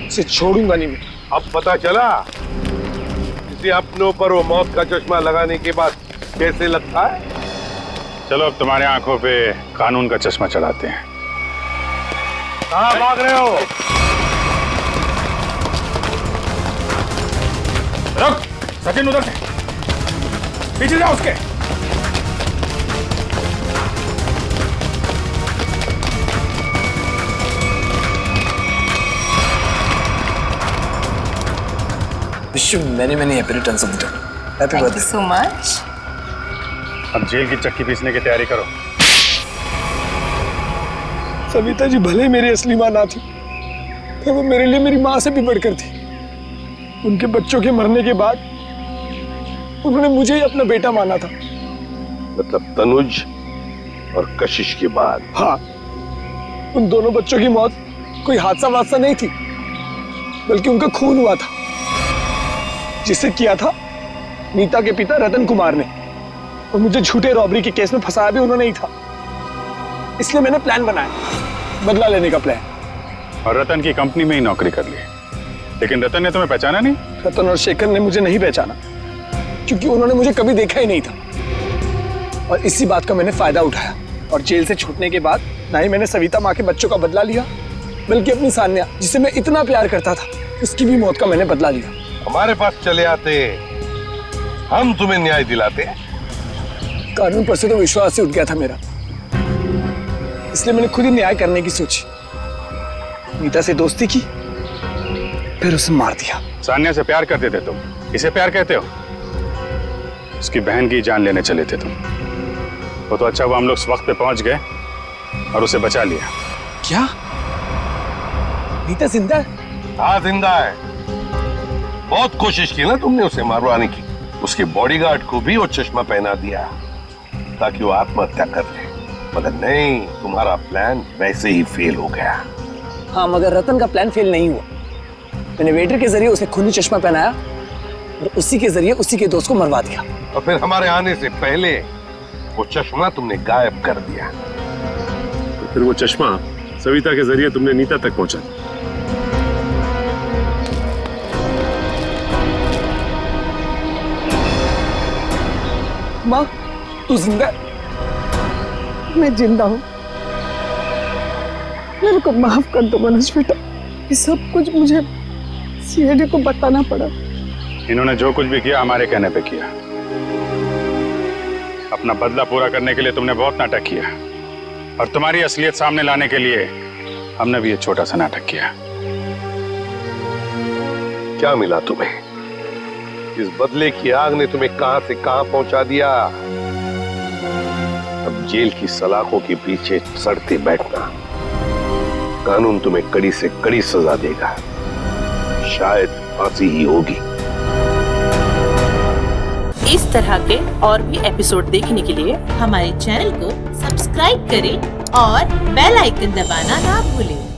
उसे छोड़ूंगा नहीं मैं। अब पता चला किसी अपनों पर वो मौत का चश्मा लगाने के बाद कैसे लगता है। चलो अब तुम्हारे आंखों पे कानून का चश्मा चढ़ाते हैं। कहाँ भाग रहे हो? रुक, सचिन उधर से पीछे जाओ उसके। Wish you many happy returns of the day. Happy birthday. Thank you so much. अब जेल की चक्की पीसने की तैयारी करो। सविता जी भले मेरी असली माँ ना थी, पर वो मेरे लिए मेरी माँ से भी बढ़कर थी। उनके बच्चों के मरने के बाद उन्होंने मुझे ही अपना बेटा माना था। मतलब तनुज और कशिश के बाद? हाँ, उन दोनों बच्चों की मौत कोई हादसा वादसा नहीं थी, बल्कि उनका खून हुआ था, जिसे किया था नीता के पिता रतन कुमार ने। और मुझे झूठे रॉबरी के केस में फंसाया भी उन्होंने ही था। इसलिए मैंने प्लान बनाया, बदला लेने का प्लान। और रतन की कंपनी में ही नौकरी कर ली, लेकिन रतन ने तुम्हें पहचाना नहीं? रतन और शेखर ने मुझे नहीं पहचाना, क्योंकि उन्होंने मुझे कभी देखा ही नहीं था। और इसी बात का मैंने फायदा उठाया, और जेल से छूटने के बाद ना ही मैंने सविता माँ के बच्चों का बदला लिया, बल्कि अपनी सान्या, जिसे मैं इतना प्यार करता था, उसकी भी मौत का मैंने बदला लिया। हमारे पास चले आते, हम तुम्हें न्याय दिलाते। कानून पर से तो विश्वास ही उठ गया था मेरा, इसलिए मैंने खुद ही न्याय करने की सोची। नीता से दोस्ती की, फिर उसे मार दिया। सान्या से प्यार करते थे तुम, इसे प्यार कहते हो? उसकी बहन की जान लेने चले थे तुम। वो तो अच्छा हुआ हम लोग इस वक्त पे पहुंच गए और उसे बचा लिया। क्या नीता जिंदा है? हाँ जिंदा है। बहुत कोशिश की ना तुमने उसे मारवाने की। उसके बॉडीगार्ड को भी वो चश्मा पहना दिया ताकि वो आत्महत्या कर ले, मगर नहीं, तुम्हारा प्लान वैसे ही फेल हो गया। हाँ, मगर रतन का प्लान फेल नहीं हुआ। मैंने वेटर के जरिए उसे खूनी चश्मा पहनाया और उसी के जरिए उसी के दोस्त को मरवा दिया। और फिर हमारे आने से पहले वो चश्मा तुमने गायब कर दिया। तो फिर वो चश्मा सविता के जरिए तुमने नीता तक पहुंचा दिया। माँ, तू जिंदा? मैं जिंदा हूँ। मेरे को माफ कर दो मनोज बेटा, ये सब कुछ मुझे सीआईडी को बताना पड़ा। इन्होंने जो कुछ भी किया हमारे कहने पे किया। अपना बदला पूरा करने के लिए तुमने बहुत नाटक किया और तुम्हारी असलियत सामने लाने के लिए हमने भी ये छोटा सा नाटक किया। क्या मिला तुम्हें? इस बदले की आग ने तुम्हें कहां से कहां पहुंचा दिया। अब जेल की सलाखों के पीछे सड़ते बैठना। कानून तुम्हें कड़ी से कड़ी सजा देगा, शायद फांसी ही होगी। इस तरह के और भी एपिसोड देखने के लिए हमारे चैनल को सब्सक्राइब करें और बेल आइकन दबाना ना भूलें।